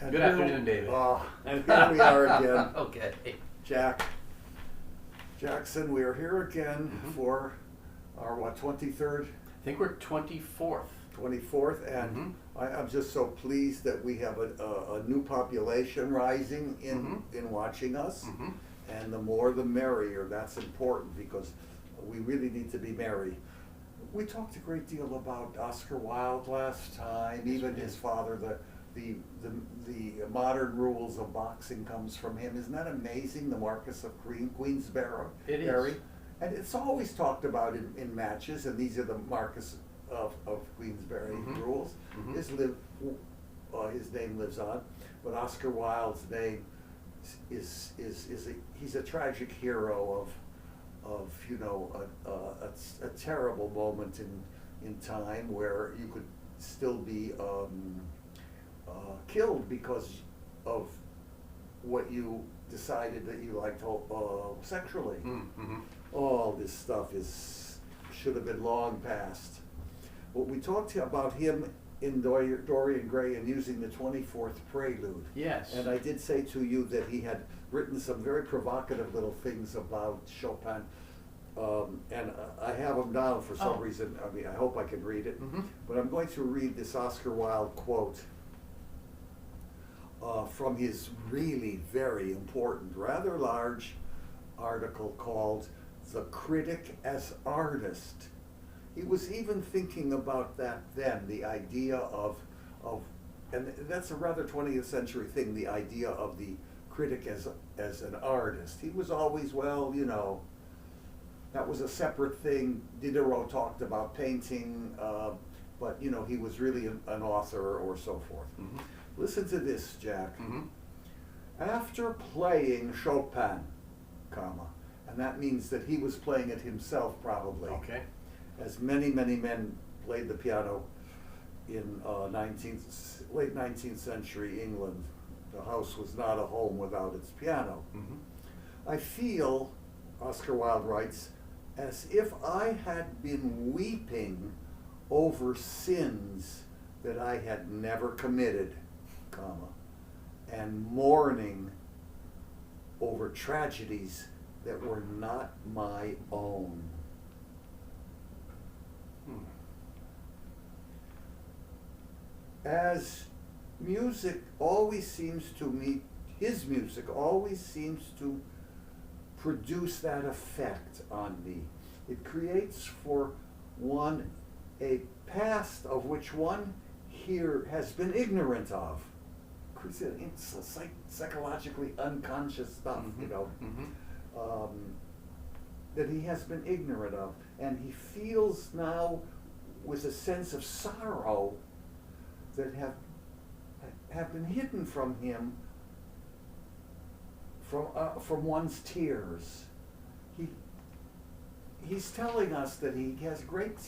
And Good afternoon, David. And here we are again. Okay. Jackson, we are here again for our, 23rd? I think we're 24th. 24th, and I'm just so pleased that we have a new population rising in watching us, and the more the merrier. That's important because we really need to be merry. We talked a great deal about Oscar Wilde last time, even his father, the modern rules of boxing comes from him. Isn't that amazing? The Marquis of Queensberry. It is. And it's always talked about in matches, and these are the Marquis of Queensberry rules. His name lives on, but Oscar Wilde's name is he's a tragic hero of a terrible moment in time where you could still be killed because of what you decided that you liked sexually. All this stuff should have been long past. But we talked about him in Dorian Gray and using the 24th Prelude. Yes. And I did say to you that he had written some very provocative little things about Chopin. And I have them down for some reason. I mean, I hope I can read it. But I'm going to read this Oscar Wilde quote from his really very important, rather large article called "The Critic as Artist." He was even thinking about that then, the idea of, and that's a rather 20th century thing, the idea of the critic as an artist. He was always, that was a separate thing. Diderot talked about painting, but he was really an author or so forth. Listen to this, Jack. After playing Chopin, and that means that he was playing it himself probably. Okay. As many men played the piano in late 19th century England. The house was not a home without its piano. I feel, Oscar Wilde writes, as if I had been weeping over sins that I had never committed, and mourning over tragedies that were not my own. As music always seems to me, his music always seems to produce that effect on me. It creates for one a past of which one here has been ignorant of. It's psychologically unconscious stuff, that he has been ignorant of. And he feels now with a sense of sorrow that have been hidden from him from one's tears. He's telling us that he has great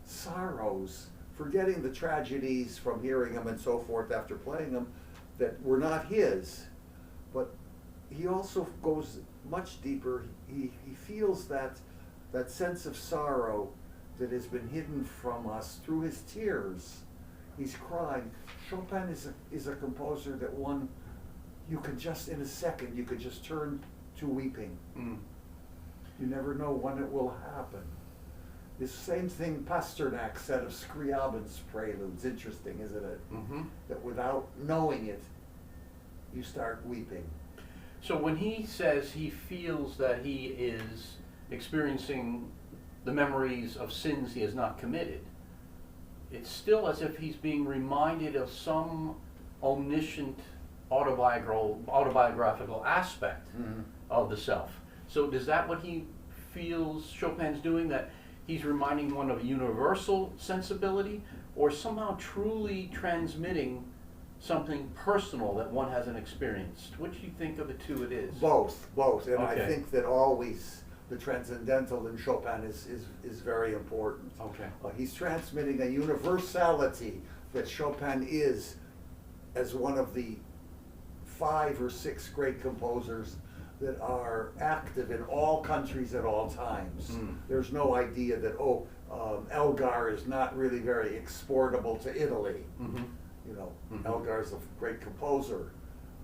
sorrows, forgetting the tragedies from hearing him and so forth after playing them that were not his. But he also goes much deeper. He feels that sense of sorrow that has been hidden from us through his tears. He's crying. Chopin is a composer that you can just in a second, you could just turn to weeping. You never know when it will happen. This same thing Pasternak said of Scriabin's preludes. Interesting, isn't it? That without knowing it, you start weeping. So when he says he feels that he is experiencing the memories of sins he has not committed, it's still as if he's being reminded of some omniscient autobiographical aspect of the self. So is that what he feels Chopin's doing, that he's reminding one of a universal sensibility, or somehow truly transmitting something personal that one hasn't experienced? Which do you think of the two it is? Both. And Okay. I think that always the transcendental in Chopin is very important. Okay. He's transmitting a universality that Chopin is as one of the 5 or 6 great composers that are active in all countries at all times. There's no idea that, Elgar is not really very exportable to Italy. Elgar's a great composer,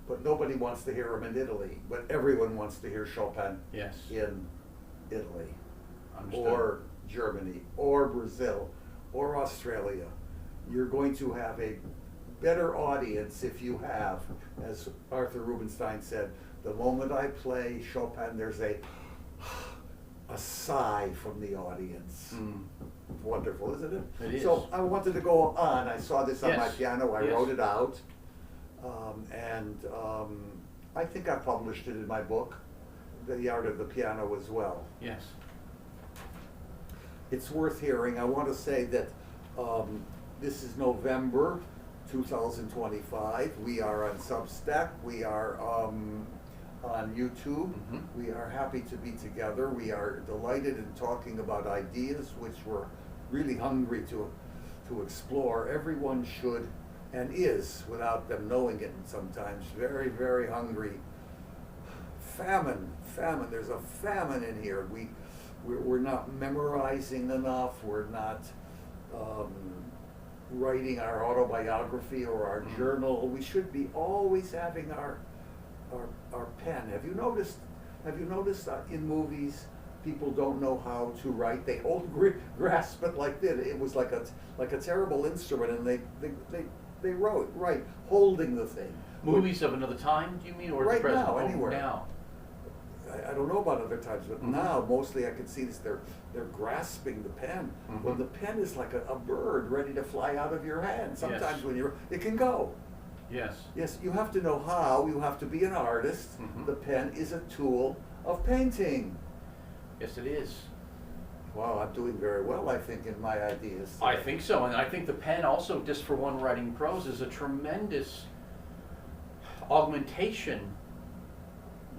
but nobody wants to hear him in Italy. But everyone wants to hear Chopin Yes. in Italy, Understood. or Germany, or Brazil, or Australia. You're going to have a better audience if you have, as Arthur Rubinstein said, the moment I play Chopin, there's a sigh from the audience. Wonderful, isn't it? It is. So I wanted to go on. I saw this on my Yes. piano. I Yes. wrote it out. And I think I published it in my book, The Art of the Piano, as well. Yes. It's worth hearing. I want to say that this is November 2025. We are on Substack. We are on YouTube. We are happy to be together. We are delighted in talking about ideas which we're really hungry to explore. Everyone should and is, without them knowing it sometimes, very, very hungry. Famine. There's a famine in here. We're not memorizing enough. We're not writing our autobiography or our journal. We should be always having our pen. Have you noticed in movies people don't know how to write? They grasp it like this. It was like a terrible instrument, and they write holding the thing. Movies of another time, do you mean, or Right the present? now, Oh, anywhere. now. I don't know about other times, but now mostly I can see this. They're grasping the pen. Well, the pen is like a bird ready to fly out of your hand. Sometimes Yes. it can go. Yes. Yes, you have to know how. You have to be an artist. The pen is a tool of painting. Yes, it is. Wow, I'm doing very well, I think, in my ideas. I think so, and I think the pen also, just for one writing prose, is a tremendous augmentation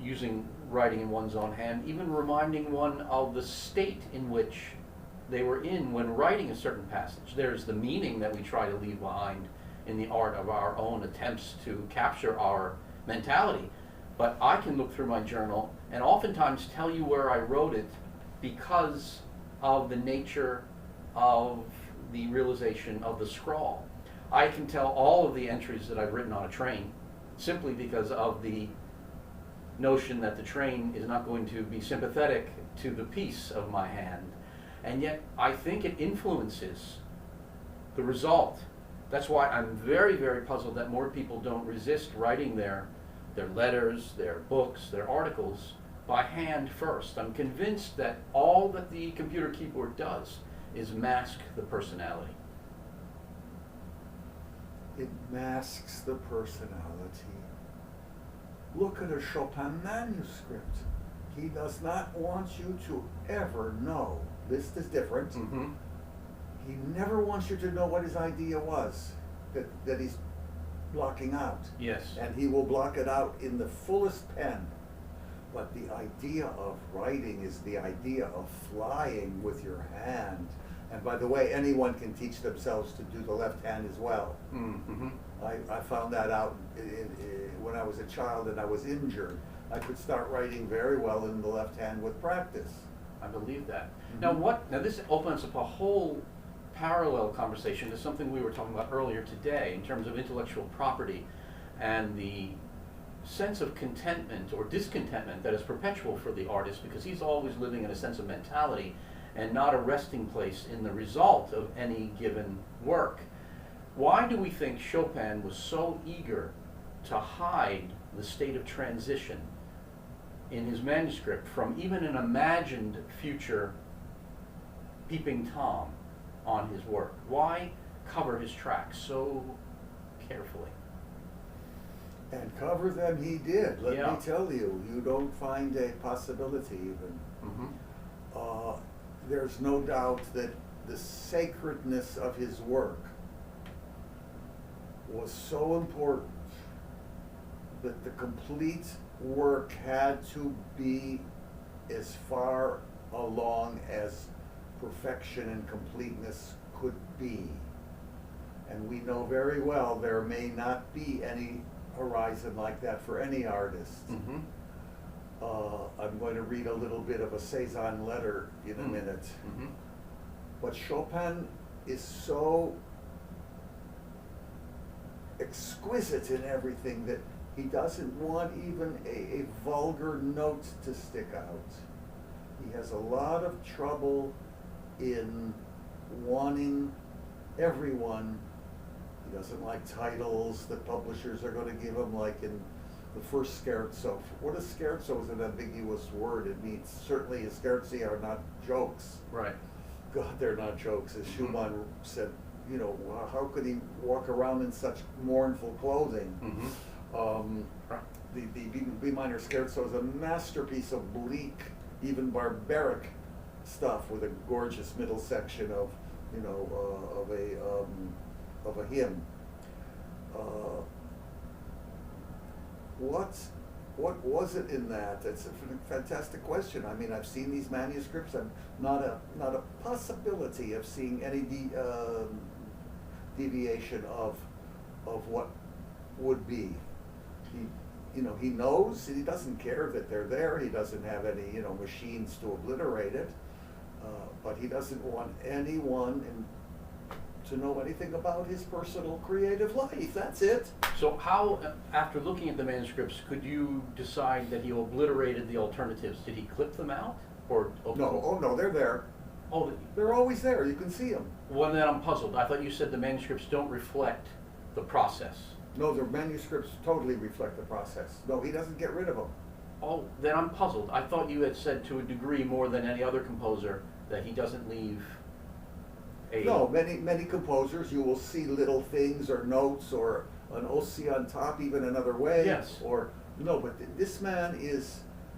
using writing in one's own hand, even reminding one of the state in which they were in when writing a certain passage. There's the meaning that we try to leave behind in the art of our own attempts to capture our mentality. But I can look through my journal and oftentimes tell you where I wrote it because of the nature of the realization of the scrawl. I can tell all of the entries that I've written on a train simply because of the notion that the train is not going to be sympathetic to the piece of my hand. And yet I think it influences the result. That's why I'm very, very puzzled that more people don't resist writing their letters, their books, their articles by hand first. I'm convinced that all that the computer keyboard does is mask the personality. It masks the personality. Look at a Chopin manuscript. He does not want you to ever know. Liszt is different. He never wants you to know what his idea was that he's blocking out. Yes. And he will block it out in the fullest pen. But the idea of writing is the idea of flying with your hand. And by the way, anyone can teach themselves to do the left hand as well. I found that out when I was a child and I was injured. I could start writing very well in the left hand with practice. I believe that. Now this opens up a whole parallel conversation to something we were talking about earlier today in terms of intellectual property and the sense of contentment or discontentment that is perpetual for the artist, because he's always living in a sense of mentality and not a resting place in the result of any given work. Why do we think Chopin was so eager to hide the state of transition in his manuscript from even an imagined future peeping Tom on his work? Why cover his tracks so carefully? And cover them he did, let Yeah. me tell you. You don't find a possibility even. There's no doubt that the sacredness of his work was so important that the complete work had to be as far along as perfection and completeness could be. And we know very well there may not be any horizon like that for any artist. I'm going to read a little bit of a Cézanne letter in a minute. But Chopin is so exquisite in everything that he doesn't want even a vulgar note to stick out. He has a lot of trouble in wanting everyone. He doesn't like titles that publishers are going to give him, like in the first scherzo. What a scherzo is an ambiguous word. It means certainly scherzi are not jokes. Right. God, they're not jokes. As Schumann said, you know, how could he walk around in such mournful clothing? The B minor scherzo is a masterpiece of bleak, even barbaric stuff, with a gorgeous middle section of, you know, of a hymn. What was it in that? It's a fantastic question. I mean, I've seen these manuscripts. I'm not a possibility of seeing any deviation of what would be. He knows. He doesn't care that they're there. He doesn't have any, machines to obliterate it. But he doesn't want anyone to know anything about his personal creative life. That's it. So how, after looking at the manuscripts, could you decide that he obliterated the alternatives? Did he clip them out? Or No. Oh no, they're there. Oh, They're always there. You can see them. well, then I'm puzzled. I thought you said the manuscripts don't reflect the process. No, the manuscripts totally reflect the process. No, he doesn't get rid of them. Oh, then I'm puzzled. I thought you had said to a degree more than any other composer that he doesn't leave a... No, many composers, you will see little things or notes or an OC on top, even another way. Yes. Or, no, but this man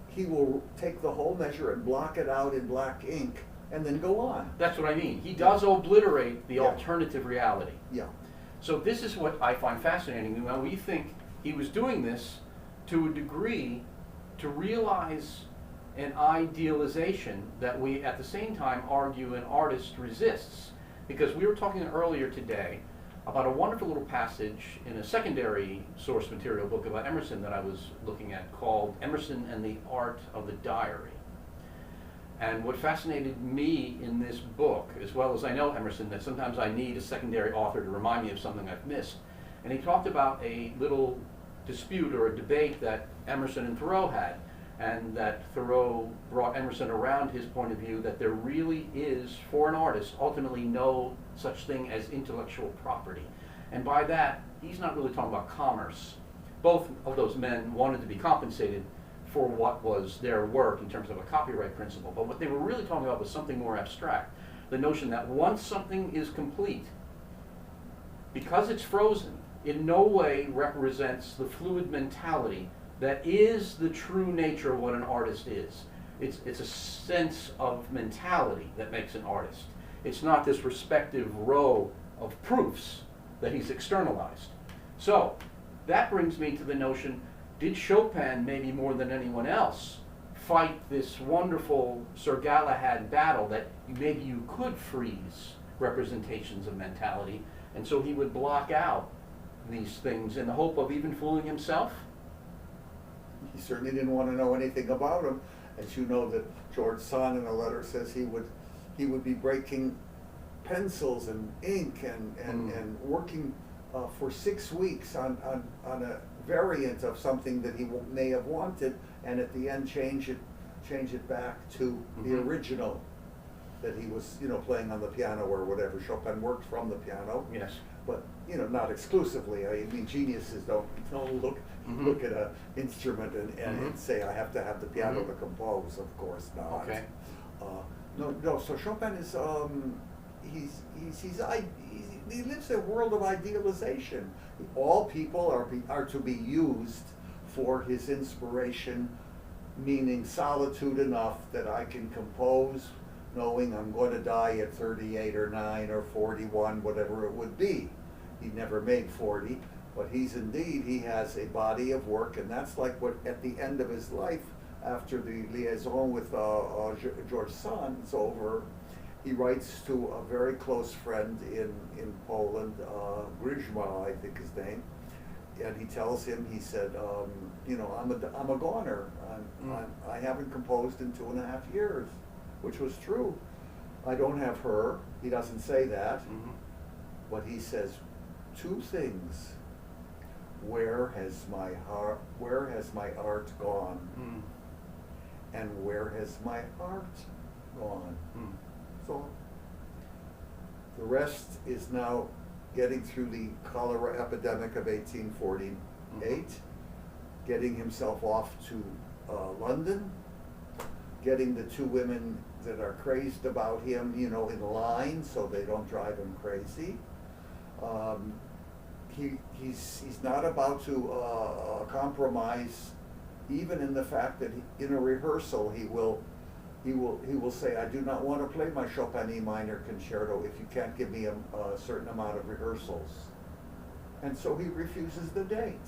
he will take the whole measure and block it out in black ink and then go on. That's what I mean. He does obliterate the Yeah. alternative reality. Yeah. So this is what I find fascinating. Now, we think he was doing this to a degree to realize an idealization that we at the same time argue an artist resists. Because we were talking earlier today about a wonderful little passage in a secondary source material book about Emerson that I was looking at called Emerson and the Art of the Diary. And what fascinated me in this book, as well as I know Emerson, that sometimes I need a secondary author to remind me of something I've missed. And he talked about a little dispute or a debate that Emerson and Thoreau had, and that Thoreau brought Emerson around his point of view that there really is, for an artist, ultimately no such thing as intellectual property. And by that, he's not really talking about commerce. Both of those men wanted to be compensated for what was their work in terms of a copyright principle. But what they were really talking about was something more abstract. The notion that once something is complete, because it's frozen, in no way represents the fluid mentality that is the true nature of what an artist is. It's a sense of mentality that makes an artist. It's not this respective row of proofs that he's externalized. So that brings me to the notion, did Chopin, maybe more than anyone else, fight this wonderful Sir Galahad battle that maybe you could freeze representations of mentality, and so he would block out these things in the hope of even fooling himself? He certainly didn't want to know anything about him. As you know, that George Sand in a letter says he would be breaking pencils and ink and working for 6 weeks on a variant of something that he may have wanted, and at the end change it back to the original that he was playing on the piano or whatever. Chopin worked from the piano. Yes. But not exclusively. I mean, geniuses don't look at an instrument and say, I have to have the piano to compose. Of course not. Okay. No. So Chopin is he lives a world of idealization. All people are to be used for his inspiration, meaning solitude enough that I can compose, knowing I'm going to die at 38 or 9 or 41, whatever it would be. He never made 40, but he has a body of work, and that's like what at the end of his life, after the liaison with George Sand is over, he writes to a very close friend in Poland, Grzma, I think his name, and he tells him, he said, I'm a goner. I haven't composed in 2.5 years, which was true. I don't have her. He doesn't say that, but he says 2 things where has my art gone? Mm. And where has my heart gone? Mm. So the rest is now getting through the cholera epidemic of 1848, getting himself off to London, getting the two women that are crazed about him, in line so they don't drive him crazy. He's not about to compromise, even in the fact that in a rehearsal he will say, I do not want to play my Chopin E minor concerto if you can't give me a certain amount of rehearsals. And so he refuses the date,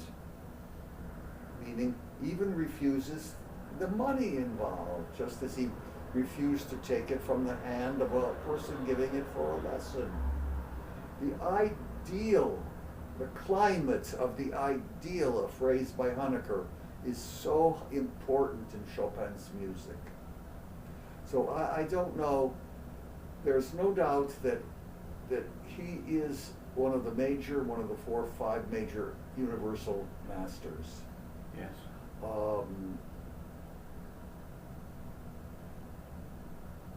meaning even refuses the money involved, just as he refused to take it from the hand of a person giving it for a lesson. The ideal, the climate of the ideal, a phrase by Honecker, is so important in Chopin's music. So I don't know, there's no doubt that he is one of the 4 or 5 major universal masters. Yes.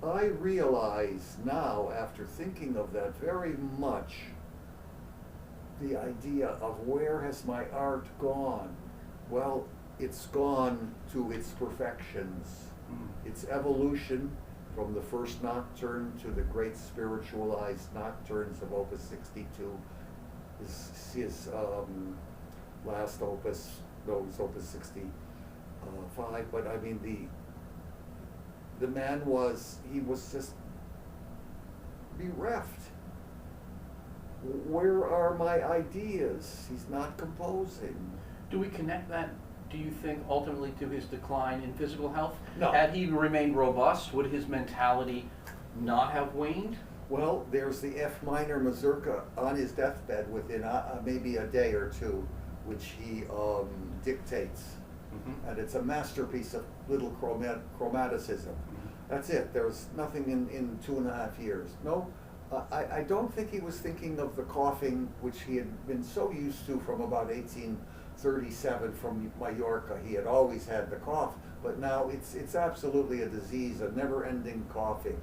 I realize now, after thinking of that very much, the idea of where has my art gone? Well, it's gone to its perfections. Its evolution from the first nocturne to the great spiritualized nocturnes of Opus 62 is his last opus, no, it's Opus 65, but I mean the man was just bereft. Where are my ideas? He's not composing. Do we connect that, do you think, ultimately to his decline in physical health? No. Had he remained robust, would his mentality not have waned? Well, there's the F minor mazurka on his deathbed within maybe a day or two, which he dictates. Mm-hmm. And it's a masterpiece of little chromaticism. That's it. There's nothing in 2.5 years. No, I don't think he was thinking of the coughing, which he had been so used to from about 1837 from Mallorca. He had always had the cough, but now it's absolutely a disease, a never-ending coughing.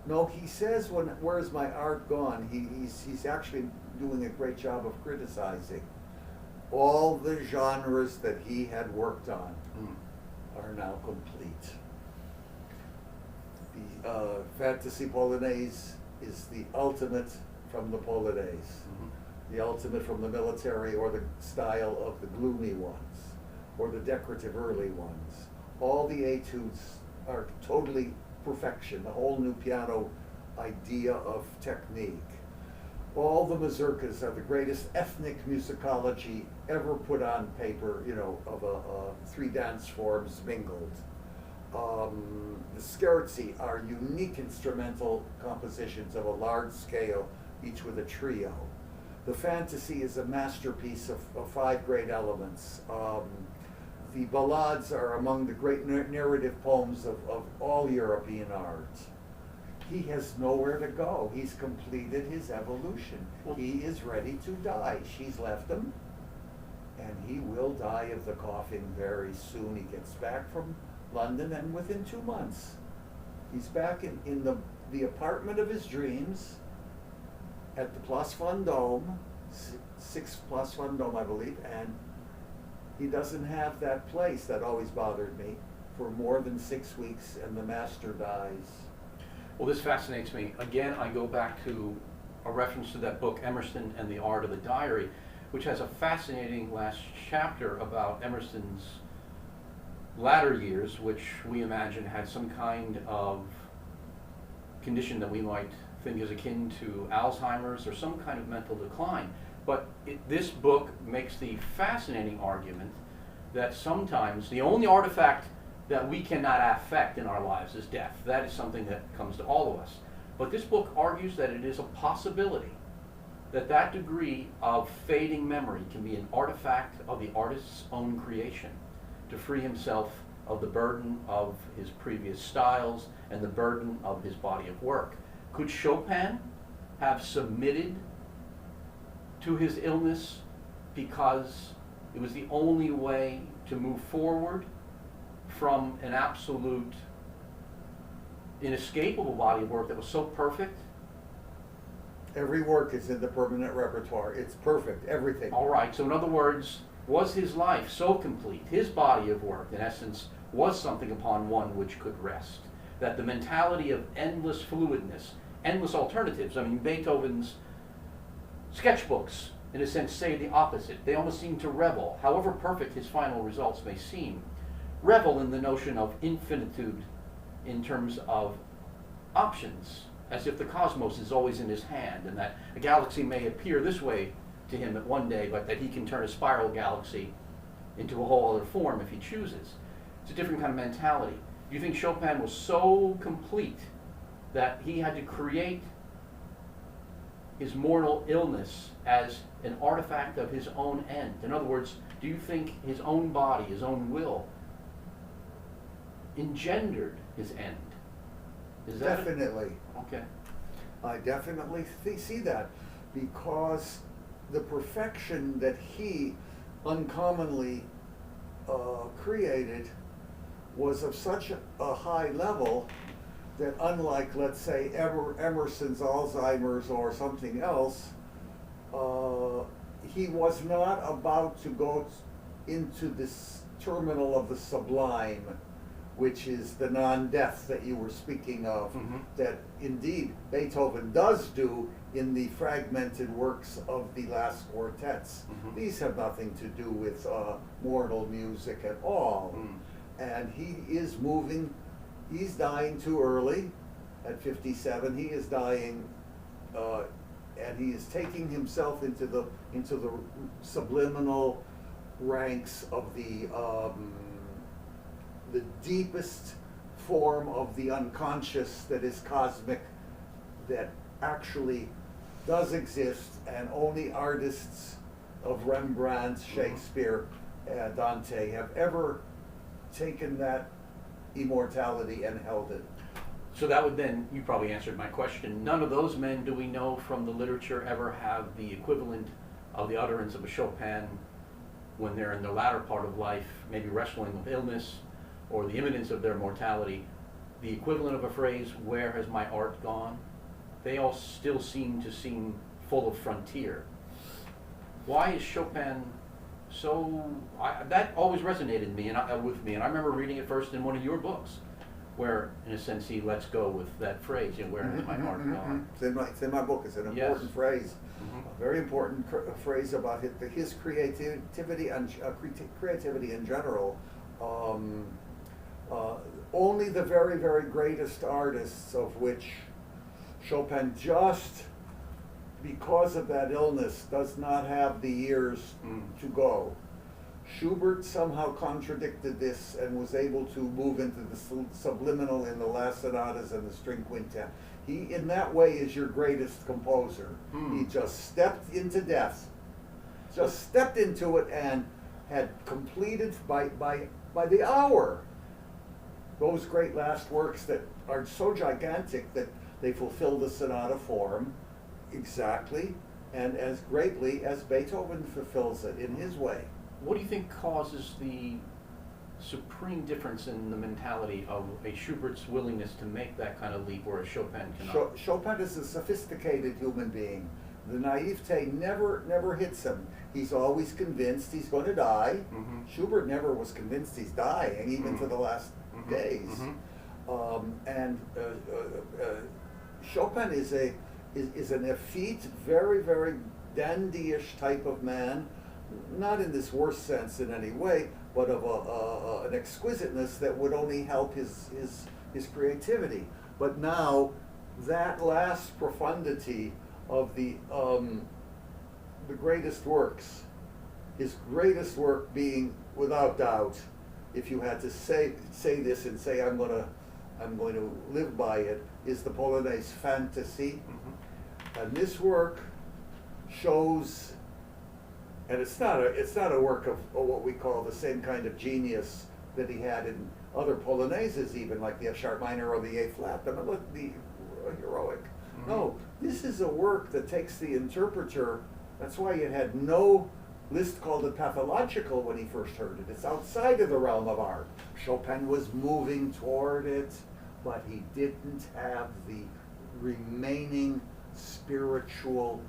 No, he says, where's my art gone? He's actually doing a great job of criticizing. All the genres that he had worked on are now complete. The fantasy polonaise is the ultimate from the polonaise, the ultimate from the military or the style of the gloomy ones, or the decorative early ones. All the etudes are totally perfection, a whole new piano idea of technique. All the mazurkas are the greatest ethnic musicology ever put on paper, of 3 dance forms mingled. The scherzi are unique instrumental compositions of a large scale, each with a trio. The fantasy is a masterpiece of 5 great elements. The ballades are among the great narrative poems of all European art. He has nowhere to go. He's completed his evolution. He is ready to die. She's left him, and he will die of the coughing very soon. He gets back from London, and within 2 months, he's back in the apartment of his dreams at the Place Vendôme, 6 Place Vendôme, I believe, and he doesn't have that place. That always bothered me, for more than 6 weeks, and the master dies. Well, this fascinates me. Again, I go back to a reference to that book, Emerson and the Art of the Diary, which has a fascinating last chapter about Emerson's latter years, which we imagine had some kind of condition that we might think is akin to Alzheimer's or some kind of mental decline. But this book makes the fascinating argument that sometimes the only artifact that we cannot affect in our lives is death. That is something that comes to all of us. But this book argues that it is a possibility that that degree of fading memory can be an artifact of the artist's own creation, to free himself of the burden of his previous styles and the burden of his body of work. Could Chopin have submitted to his illness because it was the only way to move forward from an absolute, inescapable body of work that was so perfect? Every work is in the permanent repertoire. It's perfect, everything. All right, so in other words, was his life so complete, his body of work, in essence, was something upon one which could rest? That the mentality of endless fluidness, endless alternatives, I mean, Beethoven's sketchbooks, in a sense, say the opposite. They almost seem to revel, however perfect his final results may seem, revel in the notion of infinitude in terms of options, as if the cosmos is always in his hand, and that a galaxy may appear this way to him at one day, but that he can turn a spiral galaxy into a whole other form if he chooses. It's a different kind of mentality. Do you think Chopin was so complete that he had to create his mortal illness as an artifact of his own end? In other words, do you think his own body, his own will, engendered his end? Is that Definitely. Okay. I definitely see that, because the perfection that he uncommonly created was of such a high level that, unlike, let's say, Emerson's Alzheimer's or something else, he was not about to go into this terminal of the sublime, which is the non-death that you were speaking of, that indeed Beethoven does do in the fragmented works of the last quartets. These have nothing to do with mortal music at all. And he is moving, he's dying too early at 57. He is dying, and he is taking himself into the subliminal ranks of the deepest form of the unconscious that is cosmic, that actually does exist, and only artists of Rembrandt, Shakespeare, Dante have ever taken that immortality and held it. So that would then, you probably answered my question, none of those men, do we know from the literature, ever have the equivalent of the utterance of a Chopin when they're in the latter part of life, maybe wrestling with illness or the imminence of their mortality, the equivalent of a phrase, "Where has my art gone?" They all still seem full of frontier. Why is Chopin so, that always resonated with me, and I remember reading it first in one of your books, where, in a sense, he lets go with that phrase, "Where has my art gone?" It's in my book. It's an important phrase, a very important phrase about his creativity and creativity in general. Only the very, very greatest artists, of which Chopin, just because of that illness, does not have the years to go. Schubert somehow contradicted this and was able to move into the subliminal in the last sonatas and the string quintet. He, in that way, is your greatest composer. He just stepped into death, just stepped into it, and had completed by the hour those great last works that are so gigantic that they fulfill the sonata form exactly and as greatly as Beethoven fulfills it in his way. What do you think causes the supreme difference in the mentality of a Schubert's willingness to make that kind of leap where a Chopin cannot? Chopin is a sophisticated human being. The naivete never hits him. He's always convinced he's going to die. Schubert never was convinced he's dying, even to the last days. Chopin is an effete, very, very dandyish type of man, not in this worst sense in any way, but of an exquisiteness that would only help his creativity. But now, that last profundity of the greatest works, his greatest work being, without doubt, if you had to say this and say I'm going to live by it, is the Polonaise Fantasy. And this work shows, and it's not a work of what we call the same kind of genius that he had in other Polonaises, even like the F sharp minor or the A flat, the heroic. No, this is a work that takes the interpreter. That's why it had no Liszt called it pathological when he first heard it. It's outside of the realm of art. Chopin was moving toward it, but he didn't have the remaining spiritual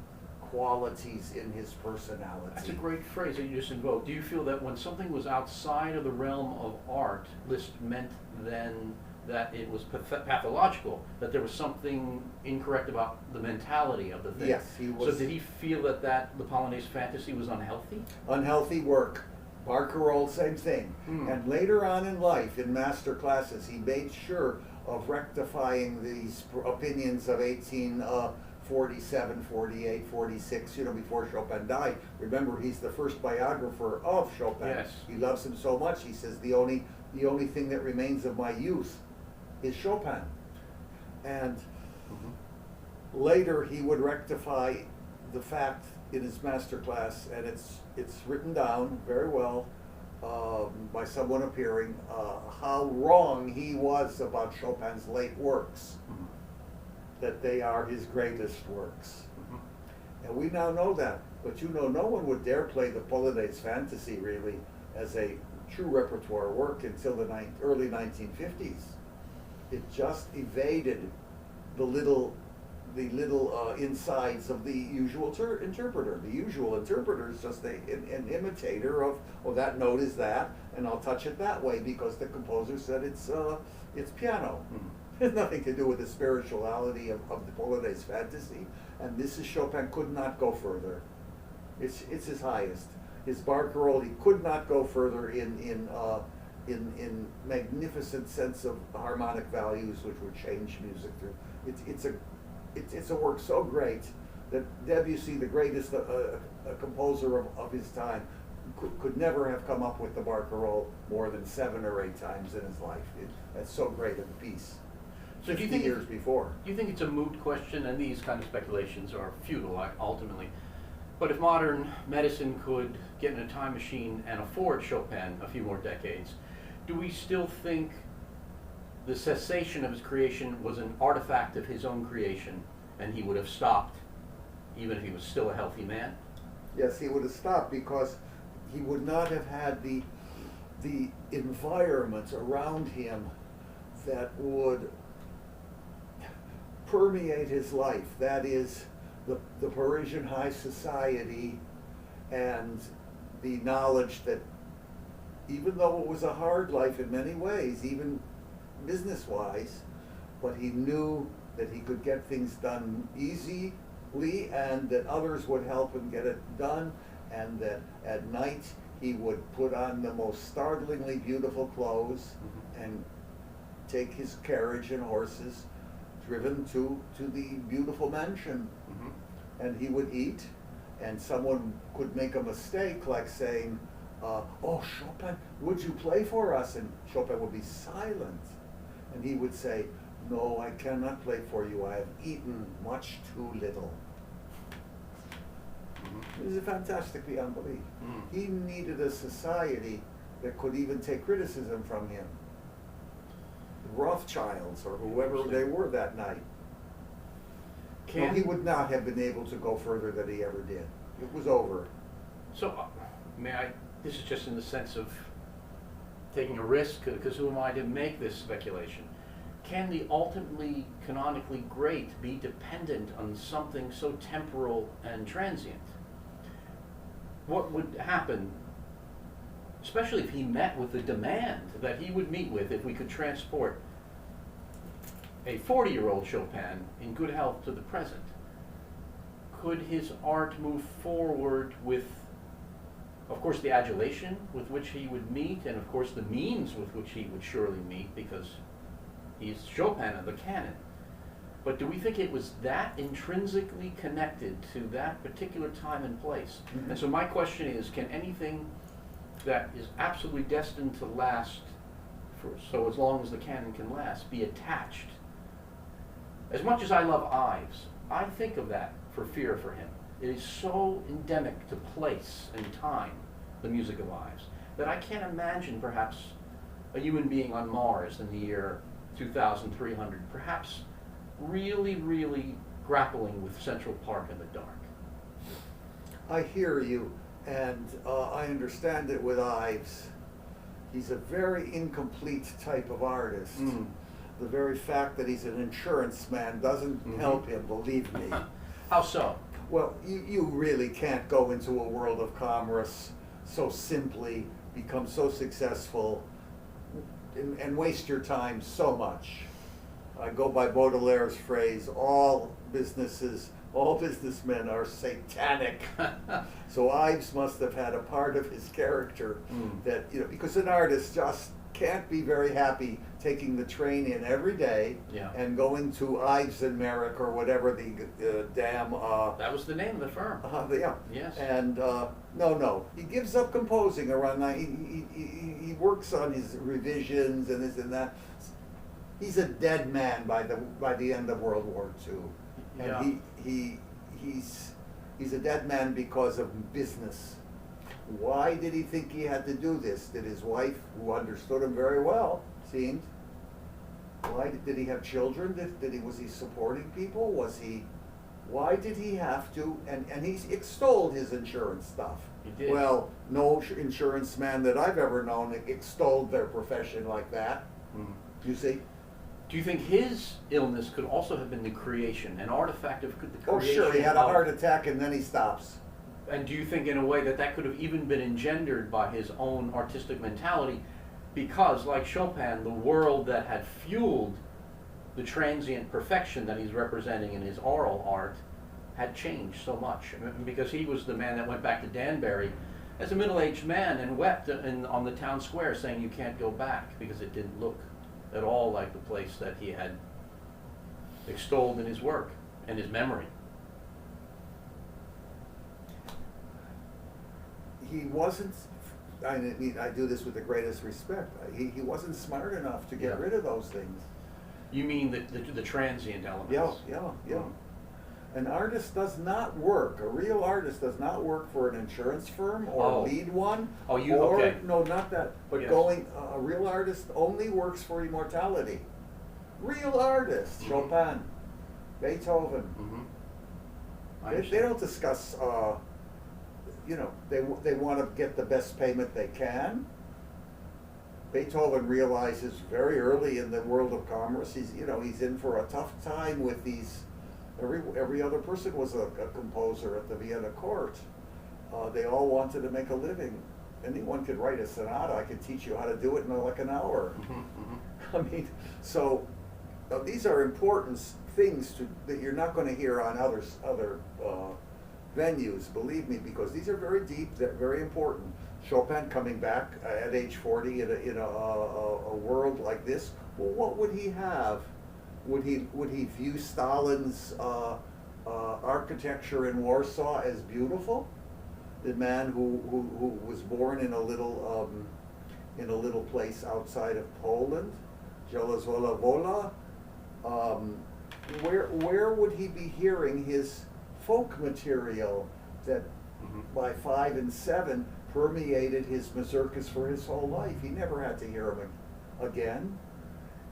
qualities in his personality. That's a great phrase that you just invoked. Do you feel that when something was outside of the realm of art, Liszt meant then that it was pathological, that there was something incorrect about the mentality of the thing? Yes, he was. So did he feel that the Polonaise fantasy was unhealthy? Unhealthy work. Barcarolle, same thing. And later on in life, in master classes, he made sure of rectifying these opinions of 1847, 48, 46, before Chopin died. Remember, he's the first biographer of Chopin. Yes. He loves him so much, he says, the only thing that remains of my youth is Chopin. And later he would rectify the fact in his master class, and it's written down very well by someone appearing, how wrong he was about Chopin's late works, that they are his greatest works. And we now know that, but no one would dare play the Polonaise fantasy really as a true repertoire work until the early 1950s. It just evaded the little insides of the usual interpreter. The usual interpreter is just an imitator of, oh, that note is that, and I'll touch it that way because the composer said it's piano. It has nothing to do with the spirituality of the Polonaise fantasy. And this is Chopin could not go further. It's his highest. His Barcarolle, he could not go further in magnificent sense of harmonic values which would change music through. It's a work so great that Debussy, the greatest composer of his time, could never have come up with the Barcarolle more than 7 or 8 times in his life. That's so great a piece. So do you 50 think years before. Do you think it's a moot question, and these kind of speculations are futile ultimately? But if modern medicine could get in a time machine and afford Chopin a few more decades, do we still think the cessation of his creation was an artifact of his own creation, and he would have stopped even if he was still a healthy man? Yes, he would have stopped because he would not have had the environment around him that would permeate his life. That is the Parisian high society and the knowledge that even though it was a hard life in many ways, even business-wise, but he knew that he could get things done easily and that others would help him get it done, and that at night he would put on the most startlingly beautiful clothes and take his carriage and horses driven to the beautiful mansion. And he would eat, and someone could make a mistake like saying, oh, Chopin, would you play for us? And Chopin would be silent. And he would say, no, I cannot play for you. I have eaten much too little. It was fantastic beyond belief. He needed a society that could even take criticism from him. The Rothschilds or whoever they were that night. No, he would not have been able to go further than he ever did. It was over. So, this is just in the sense of taking a risk, because who am I to make this speculation? Can the ultimately canonically great be dependent on something so temporal and transient? What would happen, especially if he met with the demand that he would meet with if we could transport a 40-year-old Chopin in good health to the present? Could his art move forward with, of course, the adulation with which he would meet, and of course the means with which he would surely meet, because he's Chopin of the canon? But do we think it was that intrinsically connected to that particular time and place? And so my question is, can anything that is absolutely destined to last for so as long as the canon can last be attached? As much as I love Ives, I think of that for fear for him. It is so endemic to place and time, the music of Ives, that I can't imagine perhaps a human being on Mars in the year 2300, perhaps really, really grappling with Central Park in the dark. I hear you, And I understand it with Ives. He's a very incomplete type of artist. Mm. The very fact that he's an insurance man doesn't help him, believe me. How so? Well, you really can't go into a world of commerce so simply, become so successful, and waste your time so much. I go by Baudelaire's phrase, all businessmen are satanic. So Ives must have had a part of his character that, you know, because an artist just can't be very happy taking the train in every day and going to Ives and Merrick or whatever the damn. That was the name of the firm. Yeah. Yes. And no, he gives up composing around that. He works on his revisions and this and that. He's a dead man by the end of World War II, and he's a dead man because of business. Why did he think he had to do this? Did his wife, who understood him very well, seemed? Did he have children? Was he supporting people? Why did he have to? And he extolled his insurance stuff. He did. Well, no insurance man that I've ever known extolled their profession like that. You see? Do you think his illness could also have been the creation, an artifact of the creation? Oh, sure. He had a heart attack and then he stops. And do you think in a way that could have even been engendered by his own artistic mentality? Because, like Chopin, the world that had fueled the transient perfection that he's representing in his oral art had changed so much. Because he was the man that went back to Danbury as a middle-aged man and wept on the town square saying you can't go back because it didn't look at all like the place that he had extolled in his work and his memory. He wasn't, I do this with the greatest respect, he wasn't smart enough to get rid of those things. You mean the transient elements? Yeah. An artist does not work, a real artist does not work for an insurance firm or lead one. Okay. No, not that, but a real artist only works for immortality. Real artist, Chopin, Beethoven. They don't discuss, they want to get the best payment they can. Beethoven realizes very early in the world of commerce, he's in for a tough time with these. Every other person was a composer at the Vienna court. They all wanted to make a living. Anyone could write a sonata. I could teach you how to do it in like an hour. I mean, so these are important things that you're not going to hear on other venues, believe me, because these are very deep, they're very important. Chopin coming back at age 40 in a world like this, well, what would he have? Would he view Stalin's architecture in Warsaw as beautiful? The man who was born in a little place outside of Poland, Zielozola Wola, where would he be hearing his folk material that by 5 and 7 permeated his mazurkas for his whole life? He never had to hear them again.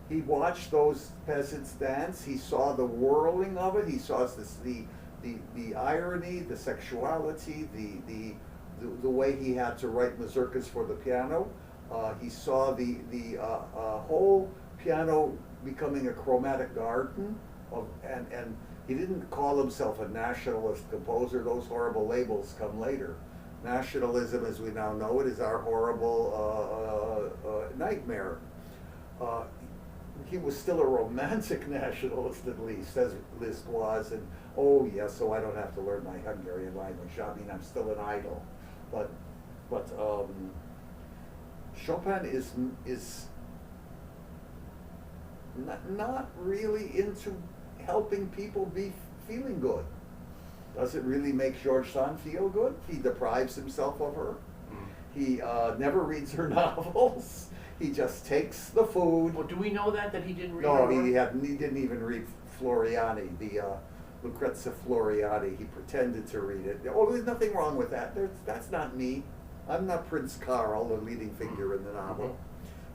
He watched those peasants dance. He saw the whirling of it. He saw the irony, the sexuality, the way he had to write mazurkas for the piano. He saw the whole piano becoming a chromatic garden and he didn't call himself a nationalist composer. Those horrible labels come later. Nationalism, as we now know it, is our horrible nightmare. He was still a romantic nationalist, at least, as Liszt was, and so I don't have to learn my Hungarian language. I mean, I'm still an idol, but Chopin is not really into helping people be feeling good. Doesn't really make George Sand feel good. He deprives himself of her. He never reads her novels. He just takes the food. Well, do we know that he didn't read? No, he didn't even read Floriani, the Lucrezia Floriani. He pretended to read it. Oh, there's nothing wrong with that. That's not me. I'm not Prince Carl, the leading figure in the novel.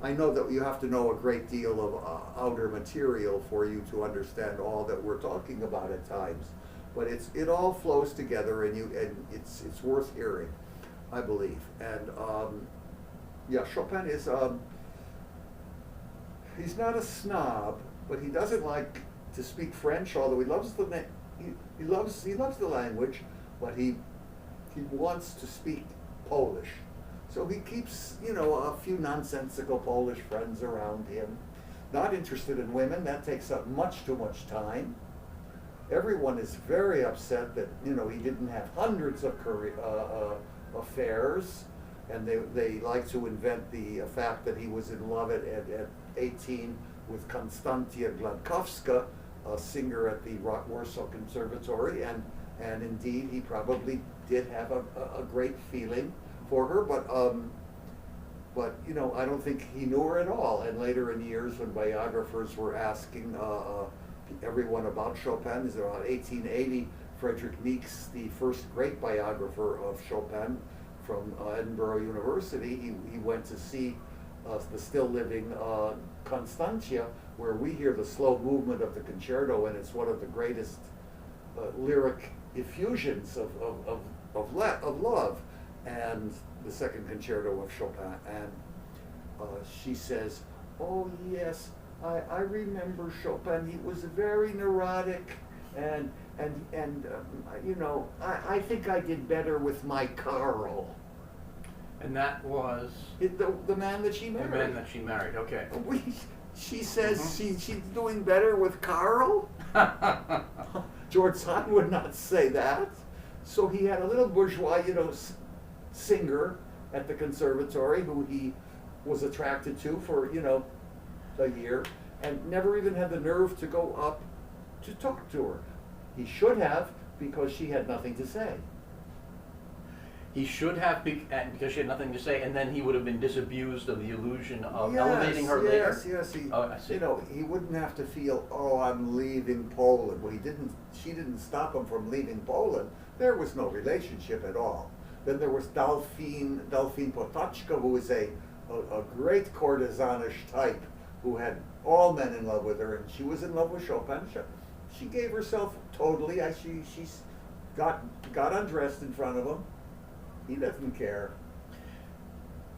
I know that you have to know a great deal of outer material for you to understand all that we're talking about at times, but it all flows together, and it's worth hearing. I believe. And yeah, Chopin is he's not a snob, but he doesn't like to speak French, although he loves he loves the language, but he wants to speak Polish. So he keeps, you know, a few nonsensical Polish friends around him. Not interested in women, that takes up much too much time. Everyone is very upset that, you know, he didn't have hundreds of affairs, and they like to invent the fact that he was in love at 18 with Konstantia Gladkowska, a singer at the Warsaw Conservatory, and indeed he probably did have a great feeling for her, but you know, I don't think he knew her at all. And later in years, when biographers were asking everyone about Chopin, is around 1880, Friedrich Niecks, the first great biographer of Chopin from Edinburgh University, he went to see the still living Constantia, where we hear the slow movement of the concerto, and it's one of the greatest lyric effusions of love, and the second concerto of Chopin. And she says, "Oh yes, I remember Chopin. He was very neurotic, and you know, I think I did better with my Karl." And that was The man that she married. the man that she married. Okay. She says she's doing better with Karl. George Sand would not say that. So he had a little bourgeois, you know, singer at the conservatory who he was attracted to for, you know, a year, and never even had the nerve to go up to talk to her. He should have, because she had nothing to say. He should have, because she had nothing to say, and then he would have been disabused of the illusion of elevating her later. Yes. Oh, I see. You know, he wouldn't have to feel, oh, I'm leaving Poland. Well, she didn't stop him from leaving Poland. There was no relationship at all. Then there was Delphine Potocka, who was a great courtesanish type, who had all men in love with her, and she was in love with Chopin. She gave herself totally. She got undressed in front of him. He doesn't care.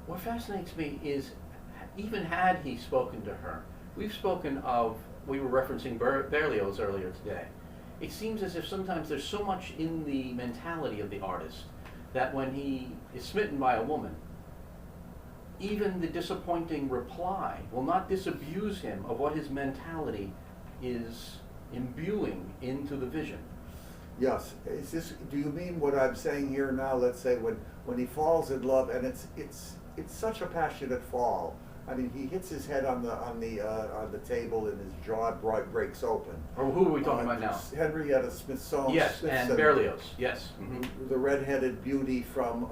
What fascinates me is, even had he spoken to her, we were referencing Berlioz earlier today. It seems as if sometimes there's so much in the mentality of the artist that when he is smitten by a woman, even the disappointing reply will not disabuse him of what his mentality is imbuing into the vision. Yes. Do you mean what I'm saying here now? Let's say when he falls in love, and it's such a passionate fall. I mean, he hits his head on the table, and his jaw breaks open. Or who are we talking about now? Henrietta Smithson. Yes, and Berlioz. Yes. Mm-hmm. The red-headed beauty from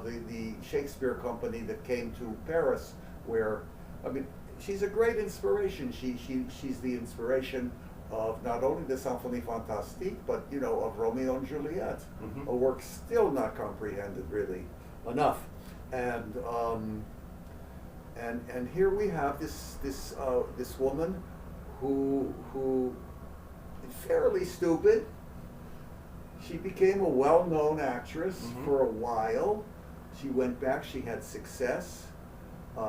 the Shakespeare company that came to Paris, where, I mean, she's a great inspiration. She's the inspiration of not only the Symphonie Fantastique, but, you know, of Romeo and Juliet, a work still not comprehended really enough. And here we have this woman who is fairly stupid. She became a well-known actress for a while. She went back. She had success.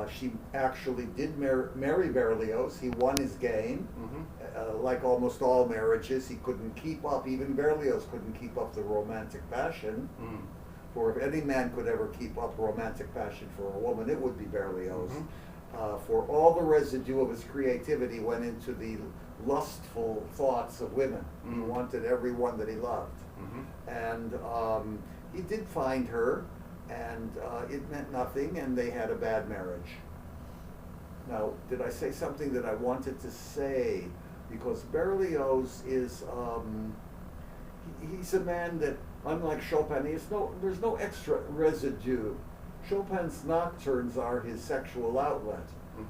She actually did marry Berlioz. He won his game. Like almost all marriages, he couldn't keep up. Even Berlioz couldn't keep up the romantic passion. For if any man could ever keep up romantic passion for a woman, it would be Berlioz. For all the residue of his creativity went into the lustful thoughts of women. He wanted everyone that he loved. And he did find her, and it meant nothing, and they had a bad marriage. Now, did I say something that I wanted to say? Because Berlioz is, he's a man that, unlike Chopin, there's no extra residue. Chopin's nocturnes are his sexual outlet,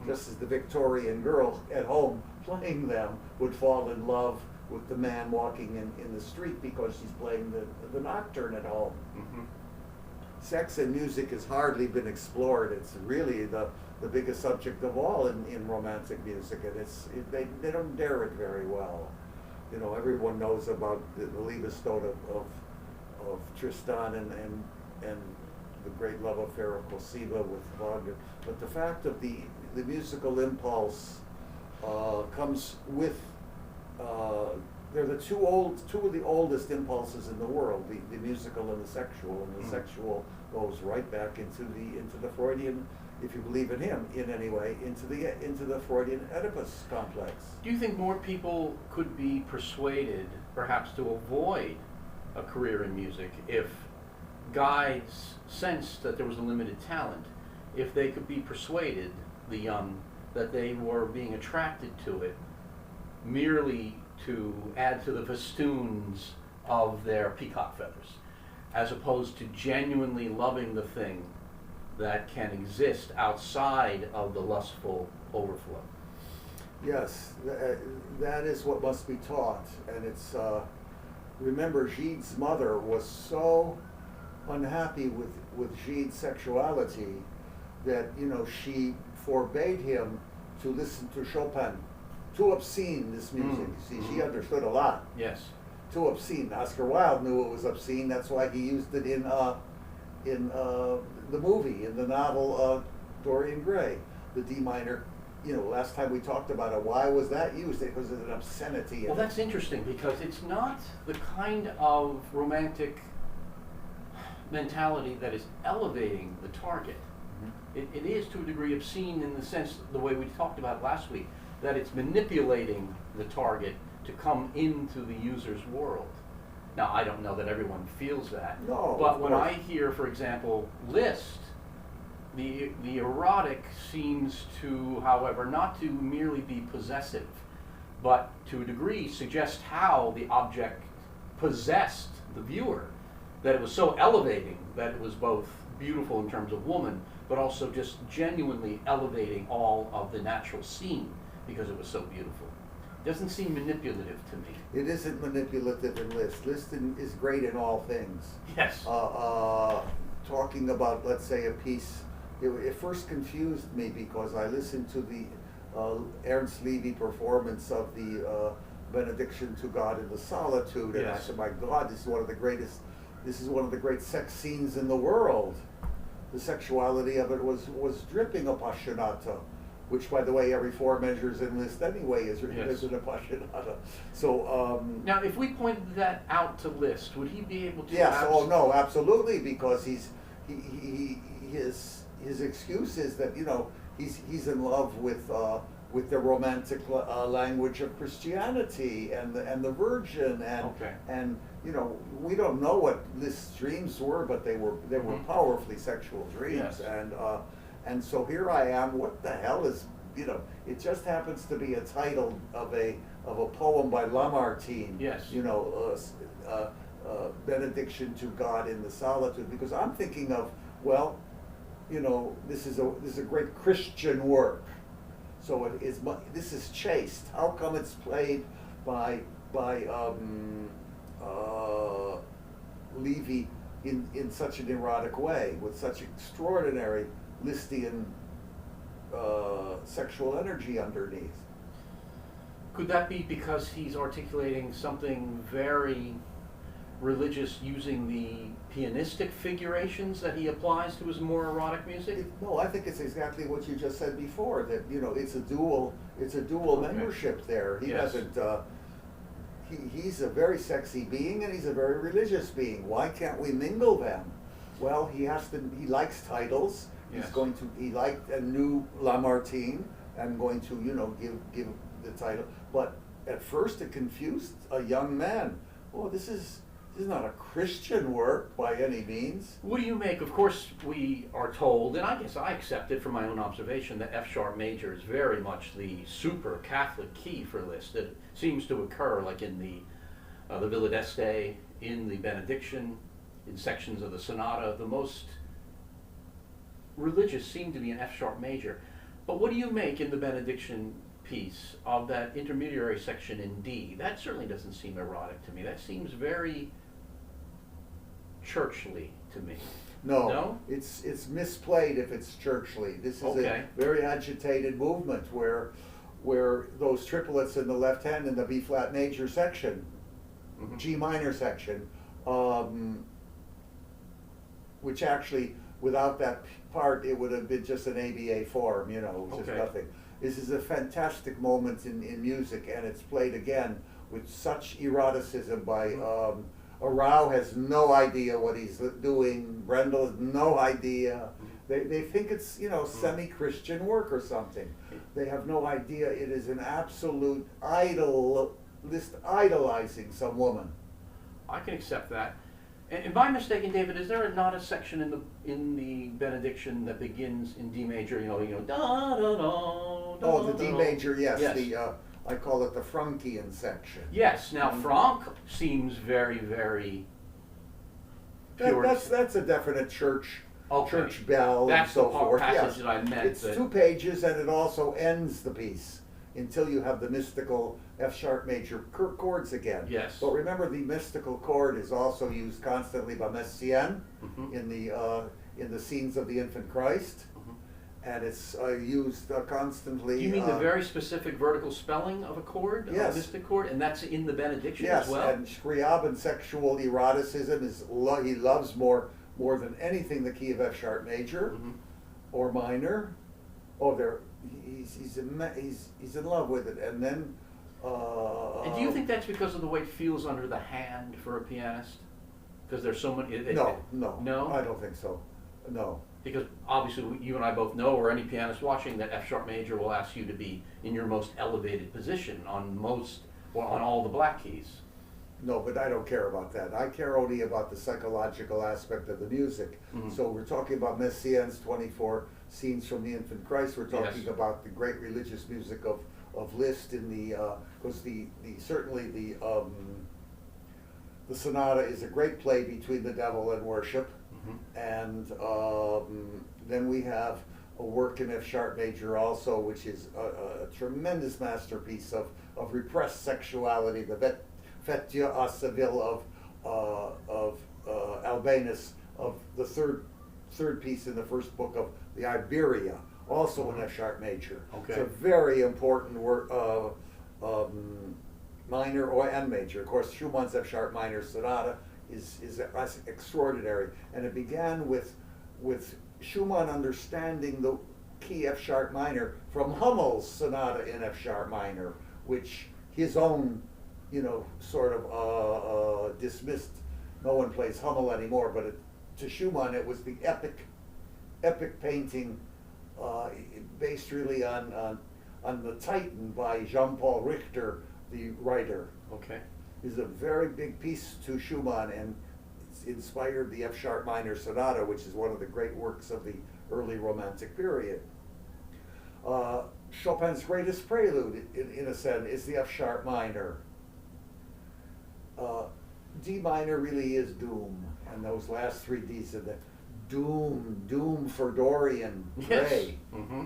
just as the Victorian girl at home playing them would fall in love with the man walking in the street because she's playing the nocturne at home. Sex and music has hardly been explored. It's really the biggest subject of all in romantic music, and they don't dare it very well. You know, everyone knows about the Liebestod of Tristan and the great love affair of Cosima with Wagner. But the fact of the musical impulse comes with, they're the two of the oldest impulses in the world, the musical and the sexual, and the sexual goes right back into the Freudian, if you believe in him in any way, into the Freudian Oedipus complex. Do you think more people could be persuaded, perhaps, to avoid a career in music if guides sensed that there was a limited talent, if they could be persuaded, the young, that they were being attracted to it merely to add to the festoons of their peacock feathers, as opposed to genuinely loving the thing that can exist outside of the lustful overflow? Yes, that is what must be taught, and it's, remember Gide's mother was so unhappy with Gide's sexuality that, she forbade him to listen to Chopin. Too obscene, this music. See, she understood a lot. Yes. Too obscene. Oscar Wilde knew it was obscene. That's why he used it in the movie, in the novel Dorian Gray, the D minor. Last time we talked about it, why was that used? Because of an obscenity. Well, that's interesting, because it's not the kind of romantic mentality that is elevating the target. It is, to a degree, obscene in the sense, the way we talked about last week, that it's manipulating the target to come into the user's world. Now, I don't know that everyone feels that. No, but when I hear, for example, Liszt, the erotic seems to, however, not to merely be possessive, but to a degree suggest how the object possessed the viewer, that it was so elevating that it was both beautiful in terms of woman, but also just genuinely elevating all of the natural scene because it was so beautiful. Doesn't seem manipulative to me. It isn't manipulative in Liszt. Liszt is great in all things. Yes. Talking about, let's say, a piece, it first confused me because I listened to the Ernst Levy performance of the Benediction to God in the Solitude, and I said, my God, this is one of the great sex scenes in the world. The sexuality of it was dripping appassionata, which, by the way, every four measures in Liszt anyway is an appassionata. So now, if we pointed that out to Liszt, would he be able to? Yes. Oh no, absolutely, because his excuse is that he's in love with the romantic language of Christianity and the Virgin and we don't know what Liszt's dreams were, but they were powerfully sexual dreams. Yes. And so here I am. What the hell is it just happens to be a title of a poem by Lamartine. Yes. Benediction to God in the Solitude, because I'm thinking of, this is a great Christian work. So this is chaste. How come it's played by Levy in such an erotic way, with such extraordinary Lisztian sexual energy underneath? Could that be because he's articulating something very religious using the pianistic figurations that he applies to his more erotic music? No, I think it's exactly what you just said before, that it's a dual membership there. He doesn't he's a very sexy being and he's a very religious being. Why can't we mingle them? Well, he likes titles. He liked a new Lamartine and going to give the title. But at first it confused a young man. Oh, this is not a Christian work by any means. What do you make? Of course, we are told, and I guess I accept it from my own observation, that F sharp major is very much the super Catholic key for Liszt. That seems to occur like in the Villa d'Este, in the Benediction, in sections of the Sonata. The most religious seem to be an F sharp major. But what do you make in the Benediction piece of that intermediary section in D? That certainly doesn't seem erotic to me. That seems very churchly to me. No? It's misplayed if it's churchly. This is a very agitated movement where those triplets in the left hand in the B flat major section, G minor section, which actually without that part, it would have been just an ABA form, you know, just Okay. nothing. This is a fantastic moment in music, and it's played again with such eroticism by, Arau has no idea what he's doing, Brendel has no idea. They think it's, you know, semi-Christian work or something. They have no idea it is an absolute idolizing some woman. I can accept that. And am I mistaken, David? Is there not a section in the benediction that begins in D major? You know, da da da. Oh, the D da. major, yes. Yes. I call it the Frankian section. Yes. Now Franck seems very, very pure. That's a definite church church bell That's and so the forth. passage Yes. that I meant. It's 2 pages, and it also ends the piece until you have the mystical F sharp major chords again. Yes. But remember, the mystical chord is also used constantly by Messiaen Mhm. in the scenes of the Infant Christ, and it's used constantly. Do you mean the very specific vertical spelling of a chord, Yes. a mystic chord, and that's in the benediction Yes, as well? and Scriabin sexual eroticism is he loves more than anything the key of F sharp major Mhm. or minor. Oh, he's in love with it, and then. And do you think that's because of the way it feels under the hand for a pianist? Because there's so many. No, I don't think so. No. Because obviously you and I both know, or any pianist watching, that F sharp major will ask you to be in your most elevated position on on all the black keys. No, but I don't care about that. I care only about the psychological aspect of the music. Mhm. So we're talking about Messiaen's 24 scenes from the Infant Christ. We're talking Yes. about the great religious music of Liszt in the because certainly the sonata is a great play between the devil and worship. Mhm. And then we have a work in F sharp major also, which is a tremendous masterpiece of repressed sexuality, the Fête à Seville of Albinus, of the third piece in the first book of the Iberia, also in F sharp major. Okay. It's a very important work, minor and major. Of course, Schumann's F sharp minor sonata is extraordinary, and it began with Schumann understanding the key F sharp minor from Hummel's sonata in F sharp minor, which his own, you know, sort of dismissed. No one plays Hummel anymore, but to Schumann it was the epic painting based really on the Titan by Jean-Paul Richter, the writer. Okay. Is a very big piece to Schumann, and it's inspired the F sharp minor sonata, which is one of the great works of the early Romantic period. Chopin's greatest prelude, in a sense, is the F sharp minor. D minor really is doom, and those last 3 Ds are the doom for Dorian Gray. Yes. Mm-hmm.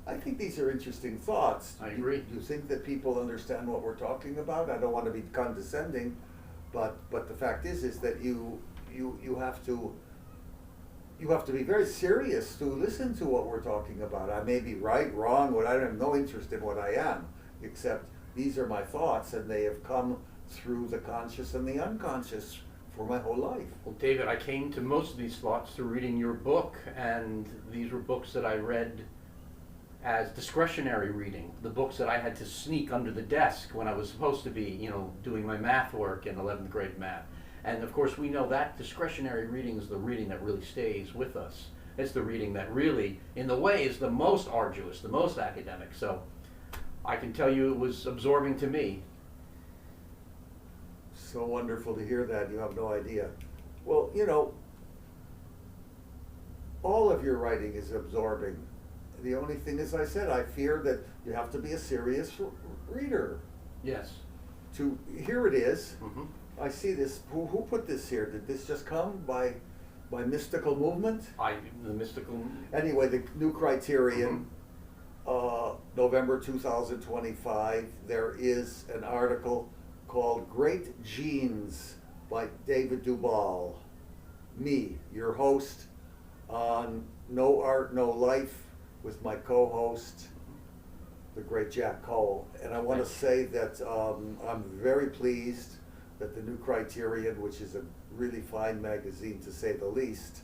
I think these are interesting thoughts. I agree. Do you think that people understand what we're talking about? I don't want to be condescending, but the fact is that you have to be very serious to listen to what we're talking about. I may be right, wrong, I have no interest in what I am, except these are my thoughts, and they have come through the conscious and the unconscious for my whole life. Well, David, I came to most of these thoughts through reading your book, and these were books that I read as discretionary reading, the books that I had to sneak under the desk when I was supposed to be, you know, doing my math work in 11th grade math. And of course we know that discretionary reading is the reading that really stays with us. It's the reading that really, in the way, is the most arduous, the most academic. So I can tell you it was absorbing to me. So wonderful to hear that. You have no idea. Well, you know, all of your writing is absorbing. The only thing, as I said, I fear that you have to be a serious reader. Yes. Here it is. Mm-hmm. I see this. Who put this here? Did this just come by mystical movement? The mystical. Anyway, the new criterion, November 2025. There is an article called "Great Genes" by David Duvall. Me, your host, on No Art, No Life, with my co-host, the great Jack Cole. And I want to say that I'm very pleased that the New Criterion, which is a really fine magazine to say the least,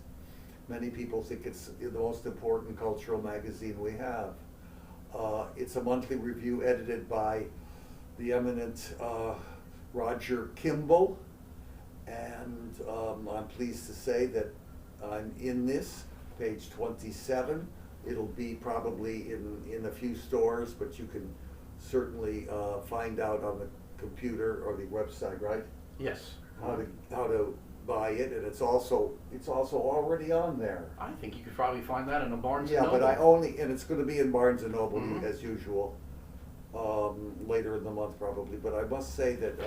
many people think it's the most important cultural magazine we have. It's a monthly review edited by the eminent Roger Kimball, and I'm pleased to say that I'm in this, page 27. It'll be probably in a few stores, but you can certainly find out on the computer or the website, right? Yes. How to buy it, and it's also already on there. I think you could probably find that in a Barnes and Yeah, Noble. but and it's gonna be in Barnes and Noble Mhm. as usual, later in the month probably, but I must say that,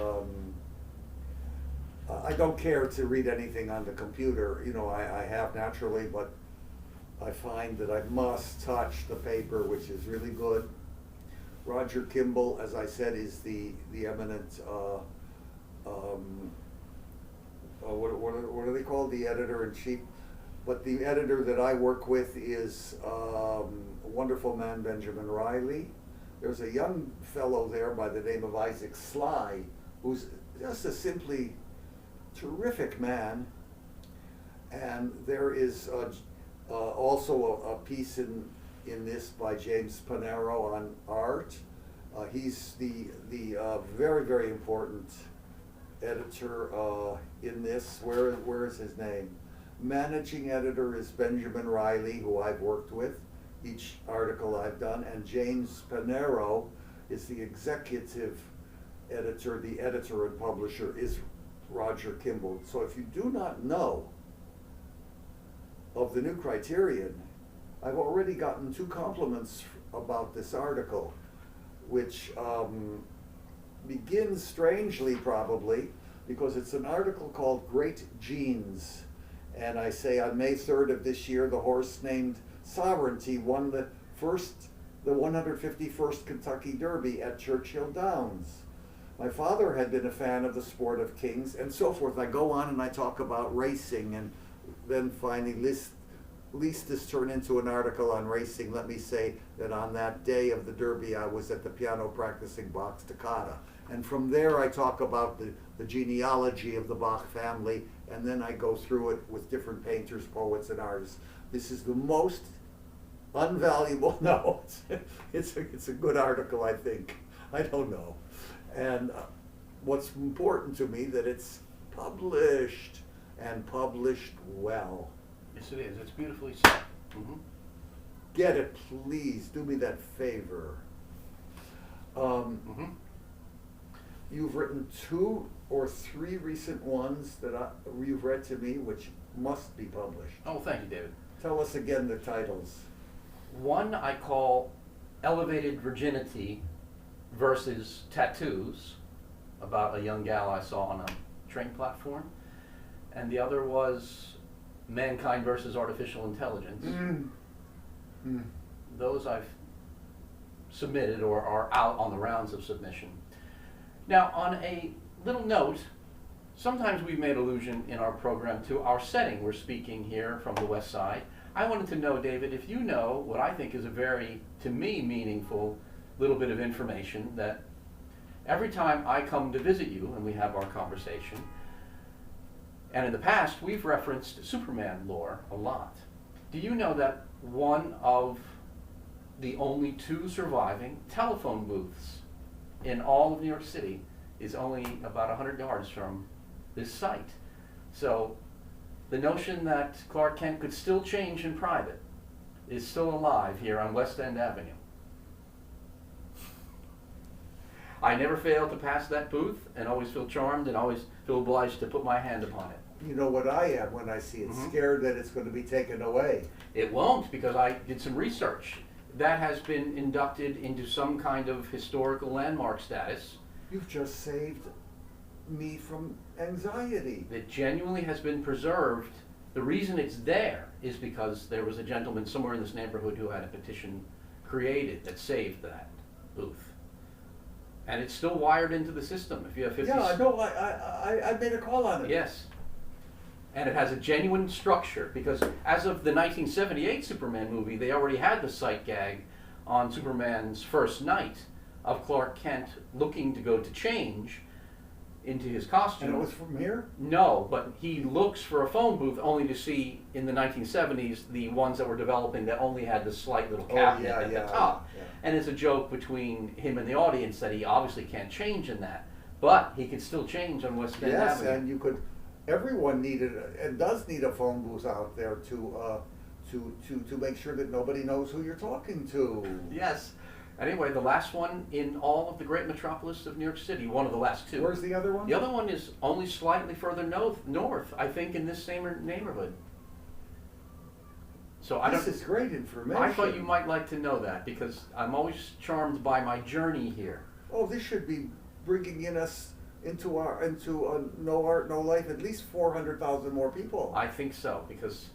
I don't care to read anything on the computer, I have naturally, but I find that I must touch the paper, which is really good. Roger Kimball, as I said, is the eminent, what are they called? The editor-in-chief. But the editor that I work with is a wonderful man, Benjamin Riley. There's a young fellow there by the name of Isaac Sly, who's just a simply terrific man. And there is also a piece in this by James Panero on art. He's the very, very important editor in this. Where is his name? Managing editor is Benjamin Riley, who I've worked with each article I've done, and James Panero is the executive editor. The editor and publisher is Roger Kimball. So if you do not know of the New Criterion, I've already gotten 2 compliments about this article, which begins strangely probably, because it's an article called Great Genes. And I say on May 3rd of this year, the horse named Sovereignty won the 151st Kentucky Derby at Churchill Downs. My father had been a fan of the sport of kings, and so forth. I go on and I talk about racing, and then finally least this turned into an article on racing. Let me say that on that day of the Derby, I was at the piano practicing Bach's Toccata. And from there, I talk about the genealogy of the Bach family, and then I go through it with different painters, poets, and artists. This is the most unvaluable, no, it's a good article, I think. I don't know. And what's important to me, that it's published, and published well. Yes, it is. It's beautifully said. Mm-hmm. Get it, please. Do me that favor. Mm-hmm. You've written 2 or 3 recent ones that you've read to me, which must be published. Oh, thank you, David. Tell us again the titles. One I call Elevated Virginity versus Tattoos, about a young gal I saw on a train platform. And the other was Mankind versus Artificial Intelligence. Those I've submitted or are out on the rounds of submission. Now, on a little note, sometimes we've made allusion in our program to our setting. We're speaking here from the West Side. I wanted to know, David, if you know what I think is a very, to me, meaningful little bit of information, that every time I come to visit you and we have our conversation, and in the past we've referenced Superman lore a lot. Do you know that one of the only 2 surviving telephone booths in all of New York City is only about 100 yards from this site? So the notion that Clark Kent could still change in private is still alive here on West End Avenue. I never fail to pass that booth and always feel charmed and always feel obliged to put my hand upon it. You know what I am when I see it, scared that it's going to be taken away. It won't, because I did some research. That has been inducted into some kind of historical landmark status. You've just saved me from anxiety. That genuinely has been preserved. The reason it's there is because there was a gentleman somewhere in this neighborhood who had a petition created that saved that booth. And it's still wired into the system. If you have 50... Yeah, I know. I made a call on it. Yes. And it has a genuine structure, because as of the 1978 Superman movie, they already had the sight gag on Superman's first night of Clark Kent looking to go to change, into his costume. And it was from here? No, but he looks for a phone booth only to see in the 1970s the ones that were developing that only had the slight little cabinet at the top. Yeah. And it's a joke between him and the audience that he obviously can't change in that. But he can still change on West End Yes, Avenue. and you could, everyone needed, and does need a phone booth out there to make sure that nobody knows who you're talking to. Yes. Anyway, the last one in all of the great metropolis of New York City, one of the last two. Where's the other one? The other one is only slightly further north, I think, in this same neighborhood. So This is great information. I thought you might like to know that because I'm always charmed by my journey here. Oh, this should be bringing in us into No Art, No Life, at least 400,000 more people. I think so because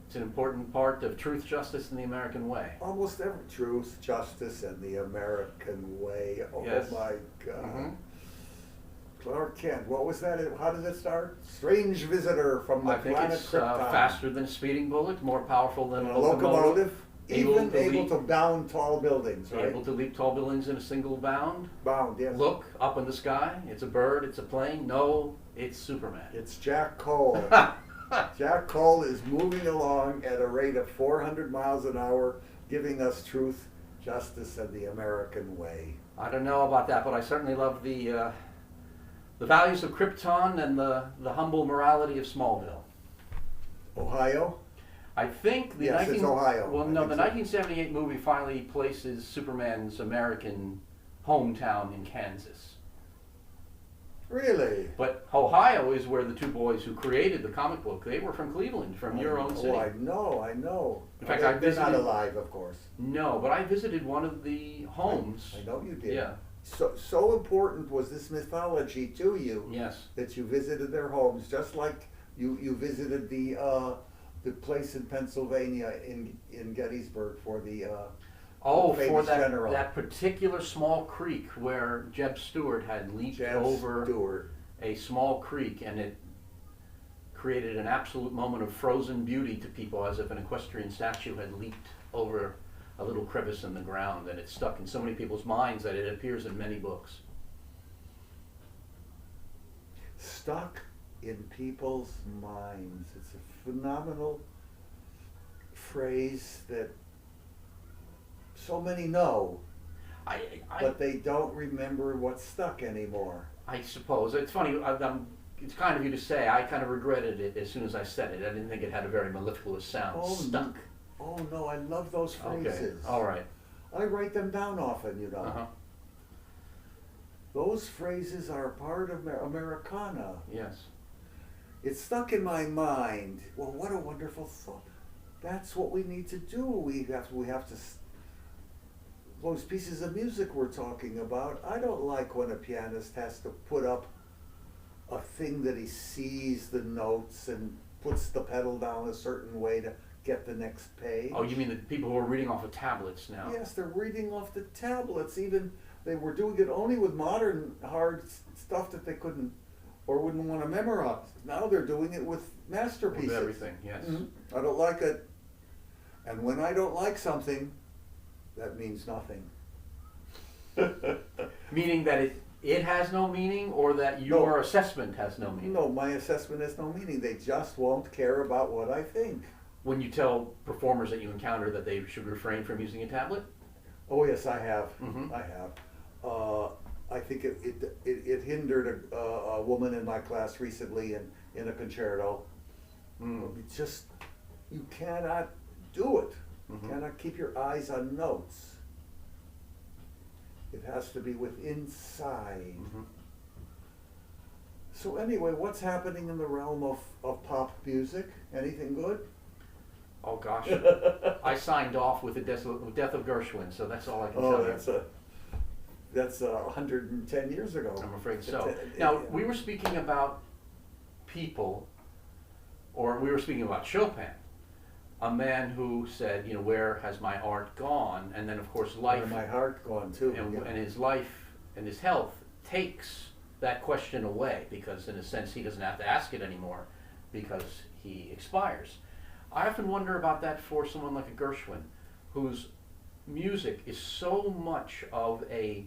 it's an important part of truth, justice, and the American way. Almost every truth, justice, and the American way. Oh Yes. my God. Mm-hmm. Clark Kent, what was that? How did it start? Strange visitor from the I think planet it's Krypton. faster than a speeding bullet, more powerful than A a locomotive. Even able leap, to bound tall buildings, right? able to leap tall buildings in a single bound. Bound, yes. Look up in the sky. It's a bird. It's a plane. No, it's Superman. It's Jack Cole. Jack Cole is moving along at a rate of 400 miles an hour, giving us truth, justice, and the American way. I don't know about that, but I certainly love the values of Krypton and the humble morality of Smallville. Ohio? I think the Yes, it's Ohio. Well, I no, think the so. 1978 movie finally places Superman's American hometown in Kansas. Really? But Ohio is where the two boys who created the comic book, they were from Cleveland, from your own city. Oh, I know. In fact, they're I not visited- alive, of course. No, but I visited one of the homes. I know you did. Yeah. So important was this mythology to you Yes. that you visited their homes, just like you visited the place in Pennsylvania in Gettysburg for the Oh, famous for general. that particular small creek where Jeb Stuart had leaped Jeb over Stuart. a small creek, and it created an absolute moment of frozen beauty to people, as if an equestrian statue had leaped over a little crevice in the ground, and it stuck in so many people's minds that it appears in many books. Stuck in people's minds. It's a phenomenal phrase that so many know, but they don't remember what's stuck anymore. I suppose it's funny. It's kind of you to say. I kind of regretted it as soon as I said it. I didn't think it had a very mellifluous sound. Oh, Stuck. Oh no, I love those Okay. phrases. All right. I write them down often, you know. Uh-huh. Those phrases are part of Americana. Yes. It's stuck in my mind. Well, what a wonderful thought. That's what we need to do. We have to. Those pieces of music we're talking about. I don't like when a pianist has to put up a thing that he sees the notes and puts the pedal down a certain way to get the next page. Oh, you mean the people who are reading off of tablets now? Yes, they're reading off the tablets. Even they were doing it only with modern hard stuff that they couldn't or wouldn't want to memorize. Now they're doing it with masterpieces. With everything, yes. Mhm. I don't like it. And when I don't like something, that means nothing. Meaning that it has no meaning, or that your No. assessment has no meaning? No, my assessment has no meaning. They just won't care about what I think. When you tell performers that you encounter that they should refrain from using a tablet? Oh yes, I have. Mhm. I have. I think it hindered a woman in my class recently in a concerto. It's just, you cannot do it. You Mhm. cannot keep your eyes on notes. It has to be with inside. Mhm. So anyway, what's happening in the realm of pop music? Anything good? Oh gosh, I signed off with the death of Gershwin, so that's all I can Oh, tell you. that's 110 years ago. I'm afraid so. Now, we were speaking about people, or we were speaking about Chopin, a man who said, you know, where has my art gone? And then, of course, life, Where my heart gone too. and, yeah. and his life and his health takes that question away, because in a sense he doesn't have to ask it anymore because he expires. I often wonder about that for someone like a Gershwin, whose music is so much of a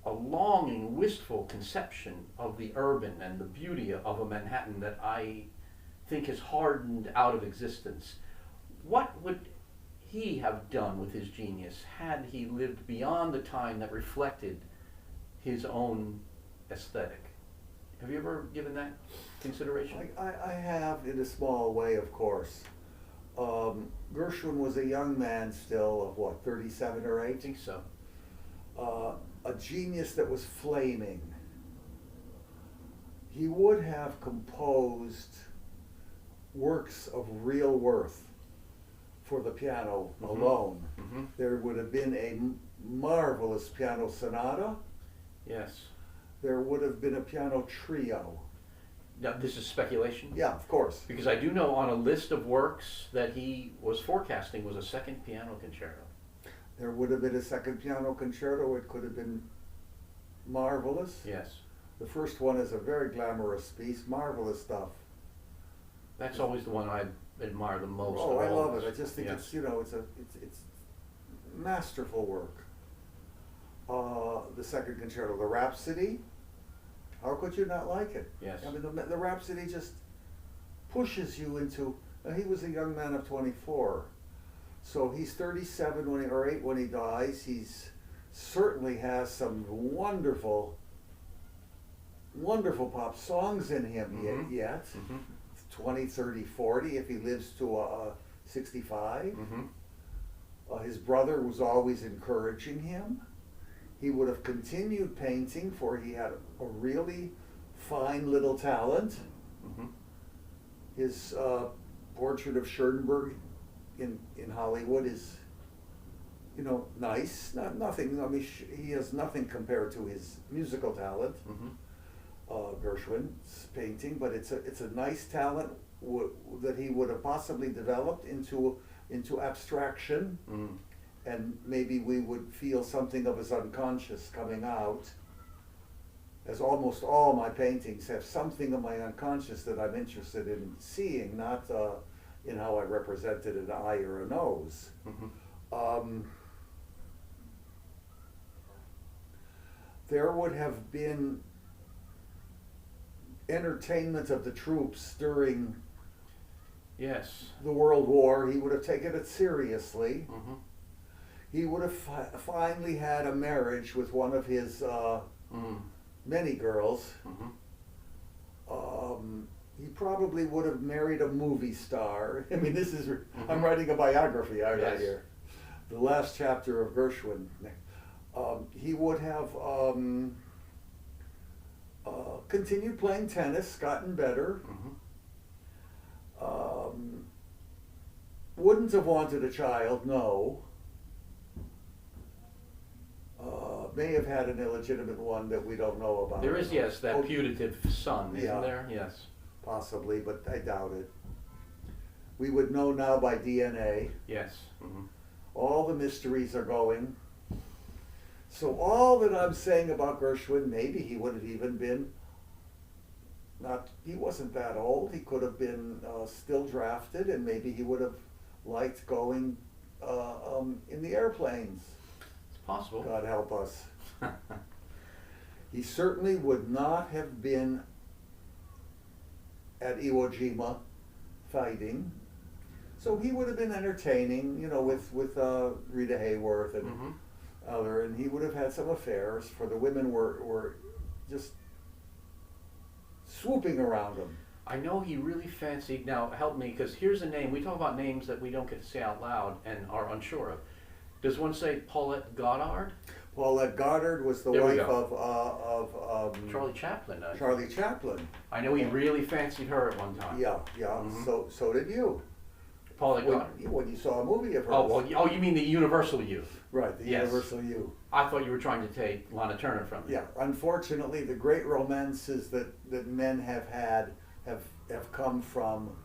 a longing, wistful conception of the urban and the beauty of a Manhattan that I think has hardened out of existence. What would he have done with his genius had he lived beyond the time that reflected his own aesthetic? Have you ever given that consideration? I have, in a small way, of course. Gershwin was a young man still, of what, 37 or 8? I think so. A genius that was flaming. He would have composed works of real worth for the piano alone. Mm-hmm. There would have been a marvelous piano sonata. Yes. There would have been a piano trio. Now, this is speculation? Yeah, of course. Because I do know on a list of works that he was forecasting was a second piano concerto. There would have been a second piano concerto. It could have been marvelous. Yes. The first one is a very glamorous piece, marvelous stuff. That's always the one I admire the most. Oh, of I all love of it. I us. just think Yes. it's masterful work. The second concerto, the Rhapsody. How could you not like it? Yes. I mean, the Rhapsody just pushes you into. He was a young man of 24, so he's 37 when or 8 when he dies. He's certainly has some wonderful pop songs in him Mhm. yet. Mm-hmm. 20, 30, 40 if he lives to 65. Mm-hmm. His brother was always encouraging him. He would have continued painting, for he had a really fine little talent. Mm-hmm. His portrait of Schoenberg in Hollywood is, nice. Nothing. I mean, he has nothing compared to his musical talent. Mm-hmm. Gershwin's painting, but it's a nice talent that he would have possibly developed into abstraction, and maybe we would feel something of his unconscious coming out. As almost all my paintings have something of my unconscious that I'm interested in seeing, not in how I represented an eye or a nose. Mm-hmm. There would have been entertainment of the troops during Yes. the World War. He would have taken it seriously. Mm-hmm. He would have finally had a marriage with one of his many girls. Mm-hmm. He probably would have married a movie star. I mean, I'm writing a biography, aren't I, Yes. here? The last chapter of Gershwin. He would have continued playing tennis, gotten better. Mm-hmm. Wouldn't have wanted a child, no. May have had an illegitimate one that we don't know about. There is, yes, that Oh, putative son, isn't yeah. there? Yes. Possibly, but I doubt it. We would know now by DNA. Yes. Mm-hmm. All the mysteries are going. So all that I'm saying about Gershwin, maybe he would have even been he wasn't that old. He could have been still drafted, and maybe he would have liked going in the airplanes. It's possible. God help us. He certainly would not have been at Iwo Jima fighting. So he would have been entertaining, with Rita Hayworth and Mm-hmm. other, and he would have had some affairs, for the women were just swooping around him. I know he really fancied, now help me, because here's a name, we talk about names that we don't get to say out loud and are unsure of. Does one say Paulette Goddard? Paulette Goddard was the There we wife go. of Charlie Chaplin. I Charlie think. Chaplin. I know he really fancied her at one time. Yeah. Mhm. So did you. Paulette Goddard. When you saw a movie of hers. Oh, you mean the Universal You? Right, the Yes. Universal You. I thought you were trying to take Lana Turner from me. Yeah, unfortunately, the great romances that men have had have come from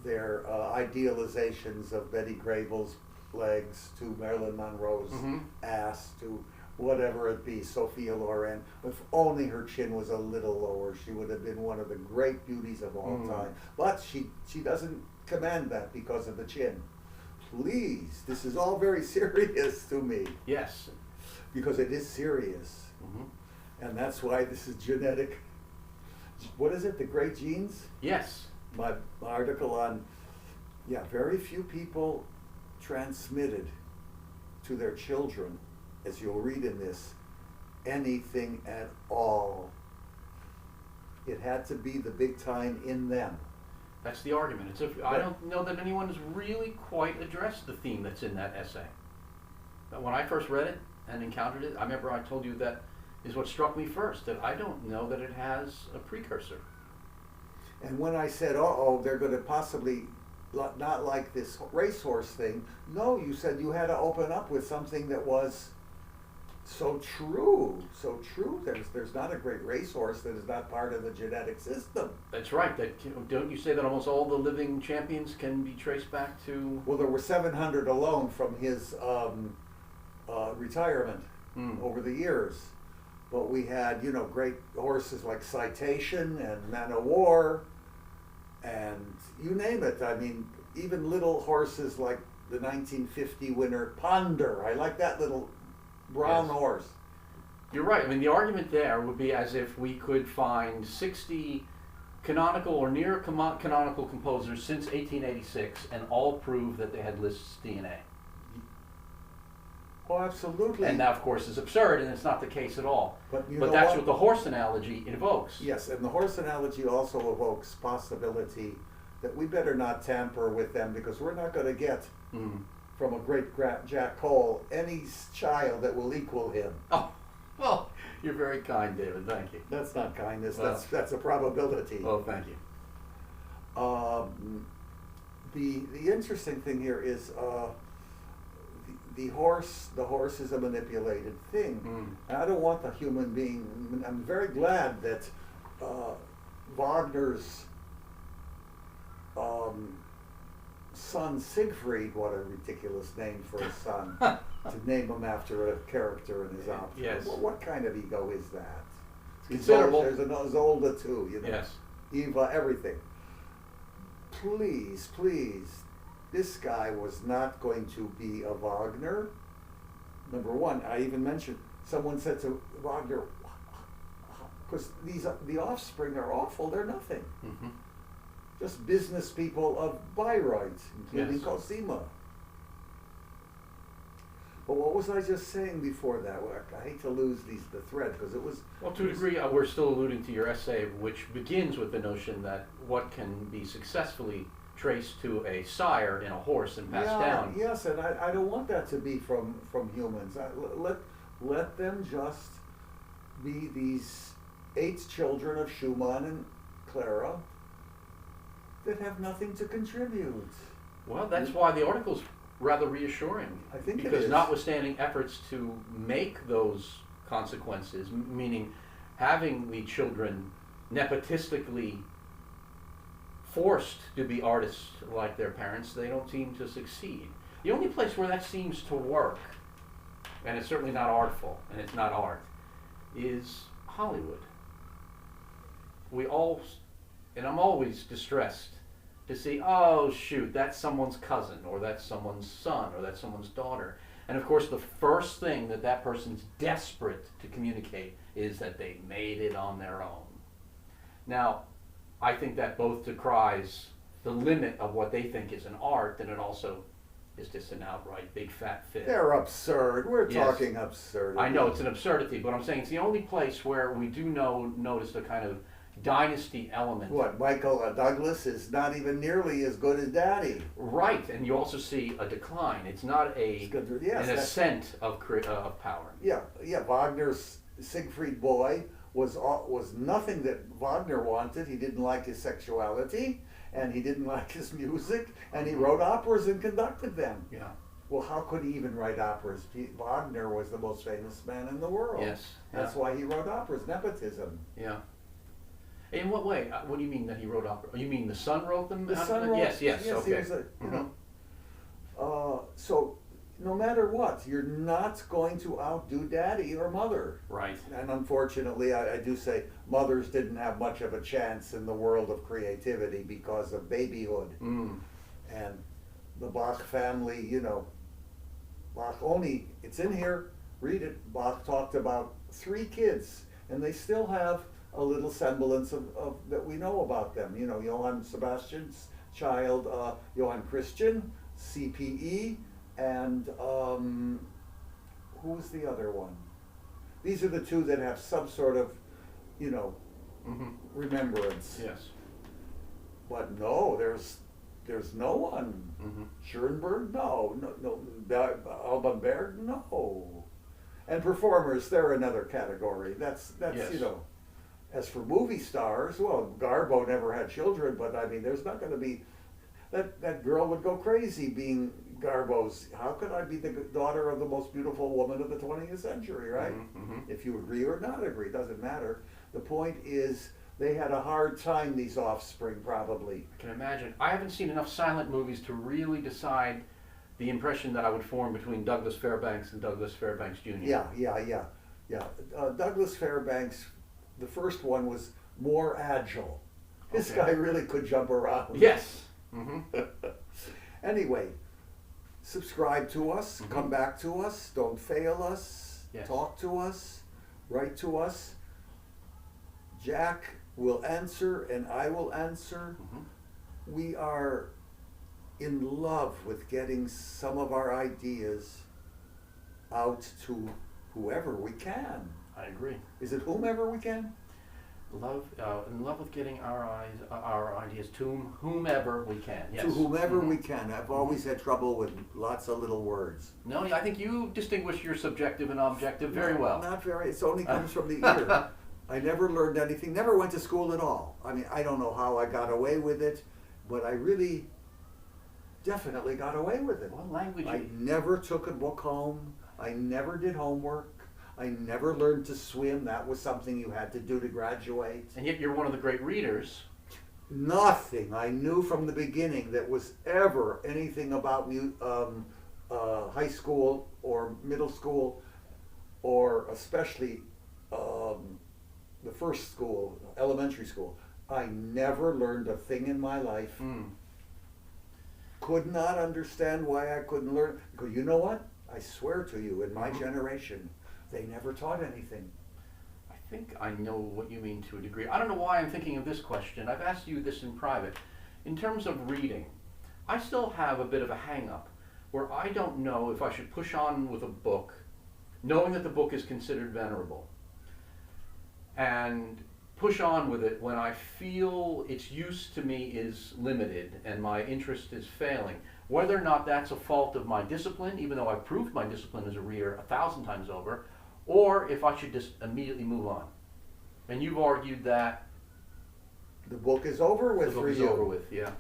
their idealizations of Betty Grable's legs to Marilyn Monroe's Mhm. ass to whatever it be, Sophia Loren. If only her chin was a little lower, she would have been one of the great beauties of all time. But she doesn't command that because of the chin. Please, this is all very serious to me, Yes. because it is serious. Mhm. And that's why this is genetic. What is it, the great genes? Yes. My article on, yeah, very few people transmitted to their children, as you'll read in this, anything at all. It had to be the big time in them. That's the argument. I don't know that anyone has really quite addressed the theme that's in that essay. But when I first read it and encountered it, I remember I told you that is what struck me first, that I don't know that it has a precursor. And when I said, they're going to possibly not like this racehorse thing, no, you said you had to open up with something that was so true. There's not a great racehorse that is not part of the genetic system. That's right. Don't you say that almost all the living champions can be traced back to? Well, there were 700 alone from his retirement over the years. But we had, great horses like Citation and Man o' War, and you name it. I mean, even little horses like the 1950 winner Ponder. I like that little brown horse. You're right. I mean, the argument there would be as if we could find 60 canonical or near canonical composers since 1886 and all prove that they had Liszt's DNA. Oh, absolutely. And that, of course, is absurd, and it's not the case at all. But that's what the horse analogy invokes. Yes, and the horse analogy also evokes possibility that we better not tamper with them, because we're not going to get from a great Jack Cole any child that will equal him. Oh, well, you're very kind, David. Thank you. That's not kindness. Well, that's a probability. Oh, thank you. The interesting thing here is the horse is a manipulated thing. And I don't want the human being. I'm very glad that Wagner's son Siegfried, what a ridiculous name for a son, to name him after a character in his opera. Yes. What kind of ego is that? Considerable. There's Isolde too, Yes. Eva, everything. Please, this guy was not going to be a Wagner. Number one, I even mentioned, someone said to Wagner, because the offspring are awful, they're nothing. Mm-hmm. Just business people of Bayreuth, including Cosima. But what was I just saying before that? I hate to lose the thread, because it was... Well, to a degree, we're still alluding to your essay, which begins with the notion that what can be successfully traced to a sire in a horse and passed down. Yes, and I don't want that to be from humans. Let them just be these 8 children of Schumann and Clara that have nothing to contribute. Well, that's why the article's rather reassuring. I think it because is. Notwithstanding efforts to make those consequences, meaning having the children nepotistically forced to be artists like their parents, they don't seem to succeed. The only place where that seems to work, and it's certainly not artful, and it's not art, is Hollywood. And I'm always distressed to see, oh shoot, that's someone's cousin, or that's someone's son, or that's someone's daughter. And of course the first thing that person's desperate to communicate is that they made it on their own. Now, I think that both decries the limit of what they think is an art, and it also is just an outright big fat fib. They're absurd. We're talking absurd. I know it's an absurdity, but I'm saying it's the only place where we do notice the kind of dynasty element. What, Michael Douglas is not even nearly as good as Daddy. Right, and you also see a decline. It's not an ascent of power. Yeah. Wagner's Siegfried Boy was nothing that Wagner wanted. He didn't like his sexuality, and he didn't like his music, and he wrote operas and conducted them. Yeah. Well, how could he even write operas? Wagner was the most famous man in the world. Yes. That's why he wrote operas. Nepotism. Yeah. In what way? What do you mean that he wrote opera? You mean the son wrote them? The son wrote. Yes. He Okay. Was so no matter what, you're not going to outdo Daddy or Mother. Right. And unfortunately, I do say mothers didn't have much of a chance in the world of creativity because of babyhood. And the Bach family, Bach only, it's in here, read it, Bach talked about 3 kids. and they still have a little semblance of that we know about them. You know, Johann Sebastian's child, Johann Christian, CPE, and who was the other one? These are the two that have some sort of, you know, remembrance. Yes. But no, there's no one. Schoenberg, no. Alban Berg, no. And performers, they're another category. That's Yes. You know. As for movie stars, well, Garbo never had children, but I mean, there's not going to be that girl would go crazy being Garbo's. How could I be the daughter of the most beautiful woman of the 20th century, right? If you agree or not agree, doesn't matter. The point is, they had a hard time, these offspring, probably. I can imagine. I haven't seen enough silent movies to really decide the impression that I would form between Douglas Fairbanks and Douglas Fairbanks Jr. Yeah. Douglas Fairbanks, the first one was more agile. This Okay. guy really could jump around. Yes. Anyway, subscribe to us, come back to us, don't fail us, Yes. talk to us, write to us. Jack will answer and I will answer. We are in love with getting some of our ideas out to whoever we can. I agree. Is it whomever we can? In love with getting our ideas to whomever we can. Yes. To whomever we can. I've always had trouble with lots of little words. No, I think you distinguish your subjective and objective very well. Not very. It only comes from the ear. I never learned anything. Never went to school at all. I mean, I don't know how I got away with it, but I really definitely got away with it. What language? I never took a book home. I never did homework. I never learned to swim. That was something you had to do to graduate. And yet you're one of the great readers. Nothing I knew from the beginning that was ever anything about high school or middle school, or especially the first school, elementary school. I never learned a thing in my life. Could not understand why I couldn't learn. Because you know what? I swear to you, in my generation, they never taught anything. I think I know what you mean to a degree. I don't know why I'm thinking of this question. I've asked you this in private. In terms of reading, I still have a bit of a hang-up where I don't know if I should push on with a book, knowing that the book is considered venerable, and push on with it when I feel its use to me is limited and my interest is failing. Whether or not that's a fault of my discipline, even though I've proved my discipline as a reader 1,000 times over, or if I should just immediately move on. And you've argued that The book is over with the book for is you. over with, yeah.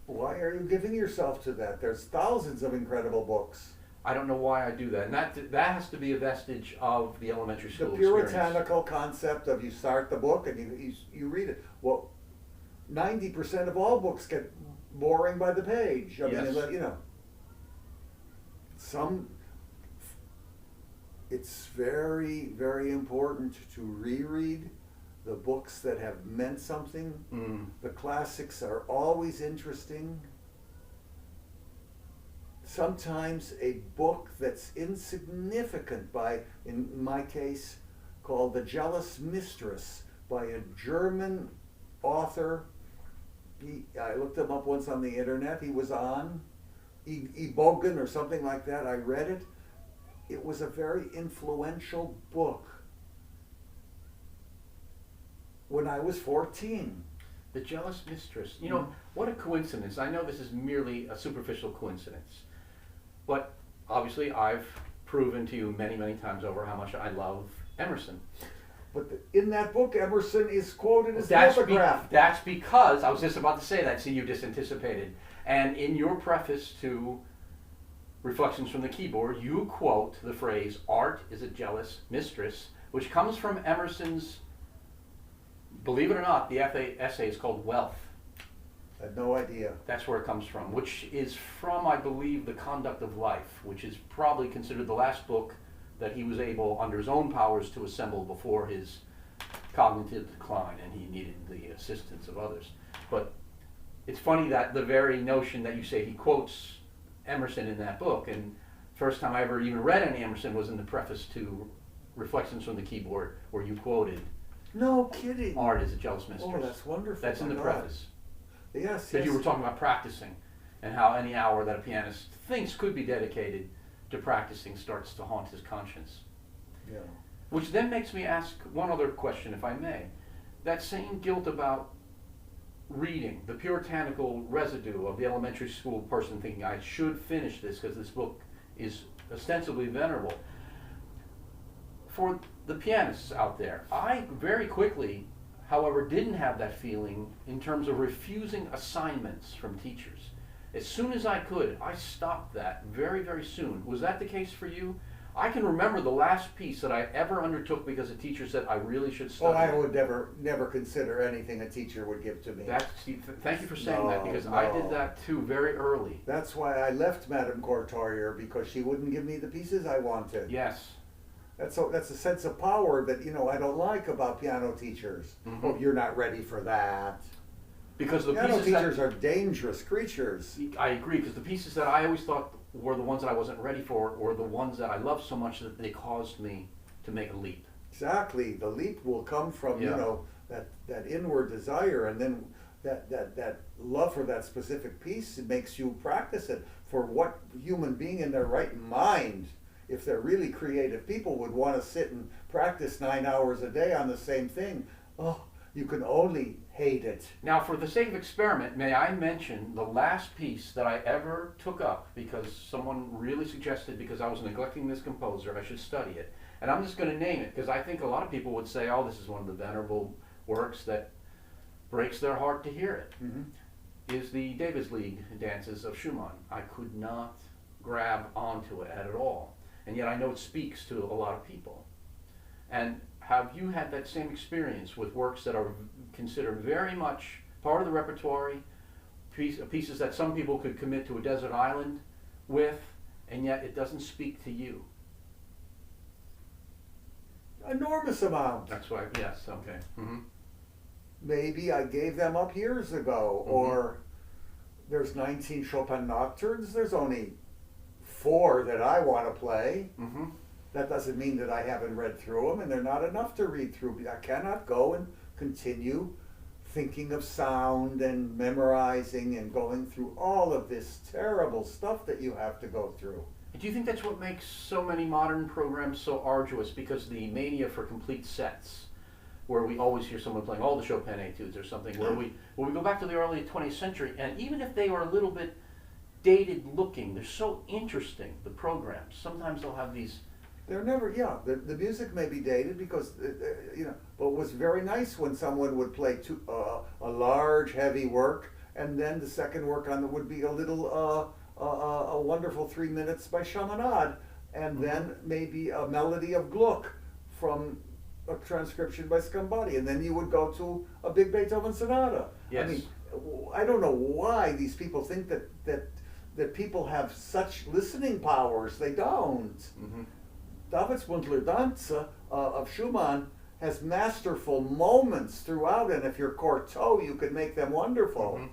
Why are you giving yourself to that? There's thousands of incredible books. I don't know why I do that. And that has to be a vestige of the elementary The school experience. puritanical concept of you start the book and you read it. Well, 90% of all books get boring by the page. I Yes. mean, you know, it's very, very important to reread the books that have meant something. The classics are always interesting. Sometimes a book that's insignificant in my case, called The Jealous Mistress by a German author. I looked him up once on the internet. He was on Bogen or something like that. I read it. It was a very influential book when I was 14. The Jealous Mistress. You know, what a coincidence. I know this is merely a superficial coincidence. But obviously I've proven to you many, many times over how much I love Emerson. But in that book, Emerson is quoted as That's lithographed. that's because, I was just about to say that, see, you just anticipated. And in your preface to Reflections from the Keyboard, you quote the phrase, "Art is a jealous mistress," which comes from Emerson's, believe it or not, the essay is called Wealth. I had no idea. That's where it comes from, which is from, I believe, The Conduct of Life, which is probably considered the last book that he was able, under his own powers, to assemble before his cognitive decline, and he needed the assistance of others. But it's funny that the very notion that you say he quotes Emerson in that book, and first time I ever even read any Emerson was in the preface to Reflections from the Keyboard, where you quoted No kidding. art is a jealous mistress. Oh, that's wonderful. That's in My the God. preface. Yes, Because yes. you were talking about practicing and how any hour that a pianist thinks could be dedicated to practicing starts to haunt his conscience. Yeah. Which then makes me ask one other question, if I may. That same guilt about reading, the puritanical residue of the elementary school person thinking, I should finish this because this book is ostensibly venerable. For the pianists out there, I very quickly, however, didn't have that feeling in terms of refusing assignments from teachers. As soon as I could, I stopped that very, very soon. Was that the case for you? I can remember the last piece that I ever undertook because a teacher said I really should Oh, study. I would never consider anything a teacher would give to me. Thank you for saying that, because I did that too very early. That's why I left Madame Courtoyer, because she wouldn't give me the pieces I wanted. Yes. That's a sense of power that, I don't like about piano teachers. Mhm. Oh, you're not ready for that. Because the Piano pieces teachers are dangerous creatures. I agree, because the pieces that I always thought were the ones that I wasn't ready for, or the ones that I loved so much that they caused me to make a leap. Exactly. The leap will come from, Yeah. that inward desire, and then that love for that specific piece, it makes you practice it. For what human being in their right mind, if they're really creative people, would want to sit and practice 9 hours a day on the same thing? Oh, you can only hate it. Now, for the sake of experiment, may I mention the last piece that I ever took up because someone really suggested, because I was neglecting this composer, I should study it. And I'm just going to name it because I think a lot of people would say, oh, this is one of the venerable works that breaks their heart to hear it, is the Davis League dances of Schumann. I could not grab onto it at all. And yet I know it speaks to a lot of people. And have you had that same experience with works that are considered very much part of the repertoire, pieces that some people could commit to a desert island with, and yet it doesn't speak to you? Enormous amount. That's why, yes, okay. Mm-hmm. Maybe I gave them up years ago, or there's 19 Chopin nocturnes, there's only 4 that I want to play. Mm-hmm. That doesn't mean that I haven't read through them, and they're not enough to read through. I cannot go and continue thinking of sound and memorizing and going through all of this terrible stuff that you have to go through. Do you think that's what makes so many modern programs so arduous? Because the mania for complete sets, where we always hear someone playing all the Chopin etudes or something, where we go back to the early 20th century, and even if they are a little bit dated looking, they're so interesting, the programs. Sometimes they'll have these. They're never, the music may be dated because, but it was very nice when someone would play a large, heavy work, and then the second work on it would be a little, a wonderful 3 minutes by Chaminade, and then maybe a melody of Gluck from a transcription by Scambati, and then you would go to a big Beethoven sonata. Yes. I mean, I don't know why these people think that people have such listening powers. They don't. Mm-hmm. Davidsbündler Danze of Schumann has masterful moments throughout, and if you're Cortot, you can make them wonderful. Mm-hmm.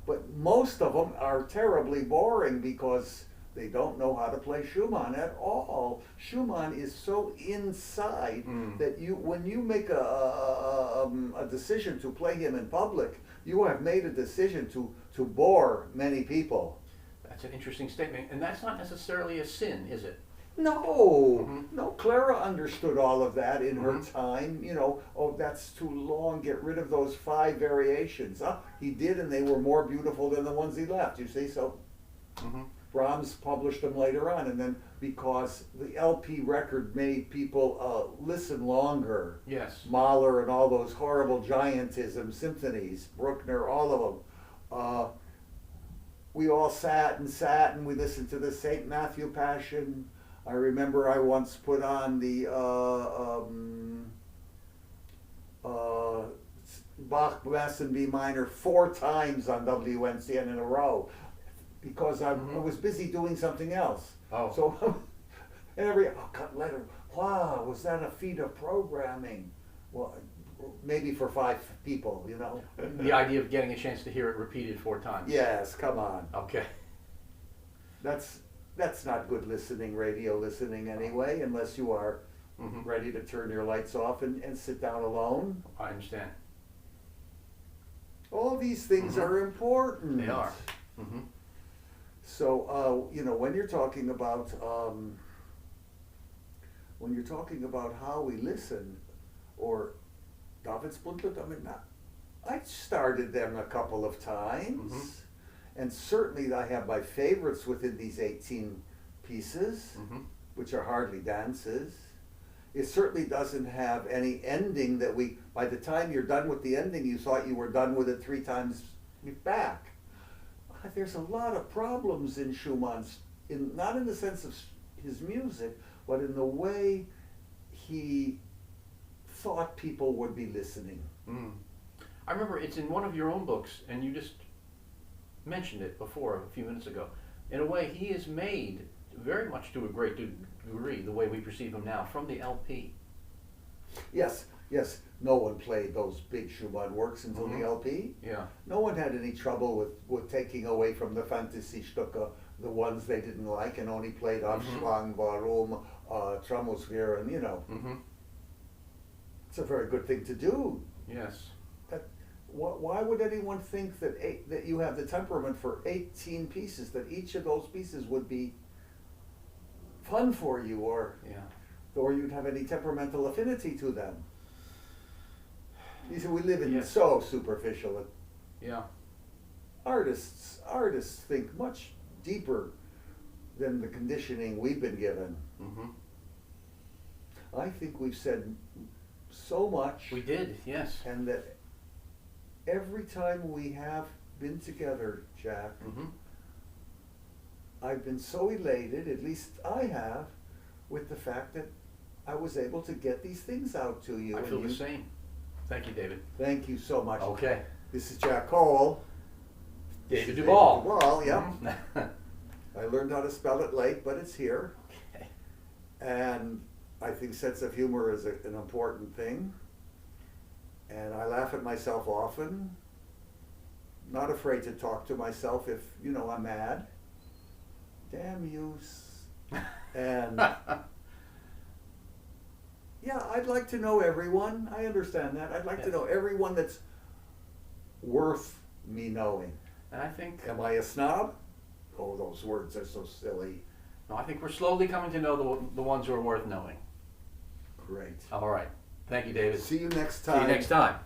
But most of them are terribly boring because they don't know how to play Schumann at all. Schumann is so inside that when you make a decision to play him in public, you have made a decision to bore many people. That's an interesting statement, and that's not necessarily a sin, is it? No, no. Clara understood all of that in her Mhm. time. Oh, that's too long. Get rid of those 5 variations. He did, and they were more beautiful than the ones he left. You see, so Mm-hmm. Brahms published them later on, and then because the LP record made people listen longer. Yes. Mahler and all those horrible giantism symphonies, Bruckner, all of them. We all sat and we listened to the St. Matthew Passion. I remember I once put on the Bach Mass in B minor 4 times on WNCN in a row because I was busy doing something else. Oh. So cut letter. Wow, was that a feat of programming? Well, maybe for 5 people, The idea of getting a chance to hear it repeated 4 times. Yes, come on. Okay. That's not good listening, radio listening anyway, unless you are ready to turn your lights off and sit down alone. I understand. All these things are important. They are. Mm-hmm. So, when you're talking about how we listen, or David's Blundlet, I started them a couple of times, and certainly I have my favorites within these 18 pieces, which are hardly dances. It certainly doesn't have any ending that by the time you're done with the ending, you thought you were done with it 3 times back. There's a lot of problems in Schumann's, not in the sense of his music, but in the way he thought people would be listening. I remember it's in one of your own books, and you just mentioned it before a few minutes ago. In a way, he is made very much to a great degree, the way we perceive him now, from the LP. Yes. No one played those big Schumann works until the LP. Yeah. No one had any trouble with taking away from the Fantasiestücke the ones they didn't like and only played Anschlag, Warum, Traumosphäre, and it's a very good thing to do. Yes. Why would anyone think that you have the temperament for 18 pieces, that each of those pieces would be fun for you, or you'd have any temperamental affinity to them? You see, we live in so superficial. Artists think much deeper than the conditioning we've been given. I think we've said so much. We did, yes. And that every time we have been together, Jack, I've been so elated, at least I have, with the fact that I was able to get these things out to you. I feel the same. Thank you, David. Thank you so much. Okay. This is Jack Cole. David Duvall. Duvall, yeah. I learned how to spell it late, but it's here. Okay. And I think sense of humor is an important thing. And I laugh at myself often. Not afraid to talk to myself if, I'm mad. Damn you. And yeah, I'd like to know everyone. I understand that. I'd like to know everyone that's worth me knowing. And I think... Am I a snob? Oh, those words are so silly. No, I think we're slowly coming to know the ones who are worth knowing. Great. All right. Thank you, David. See you next time. See you next time.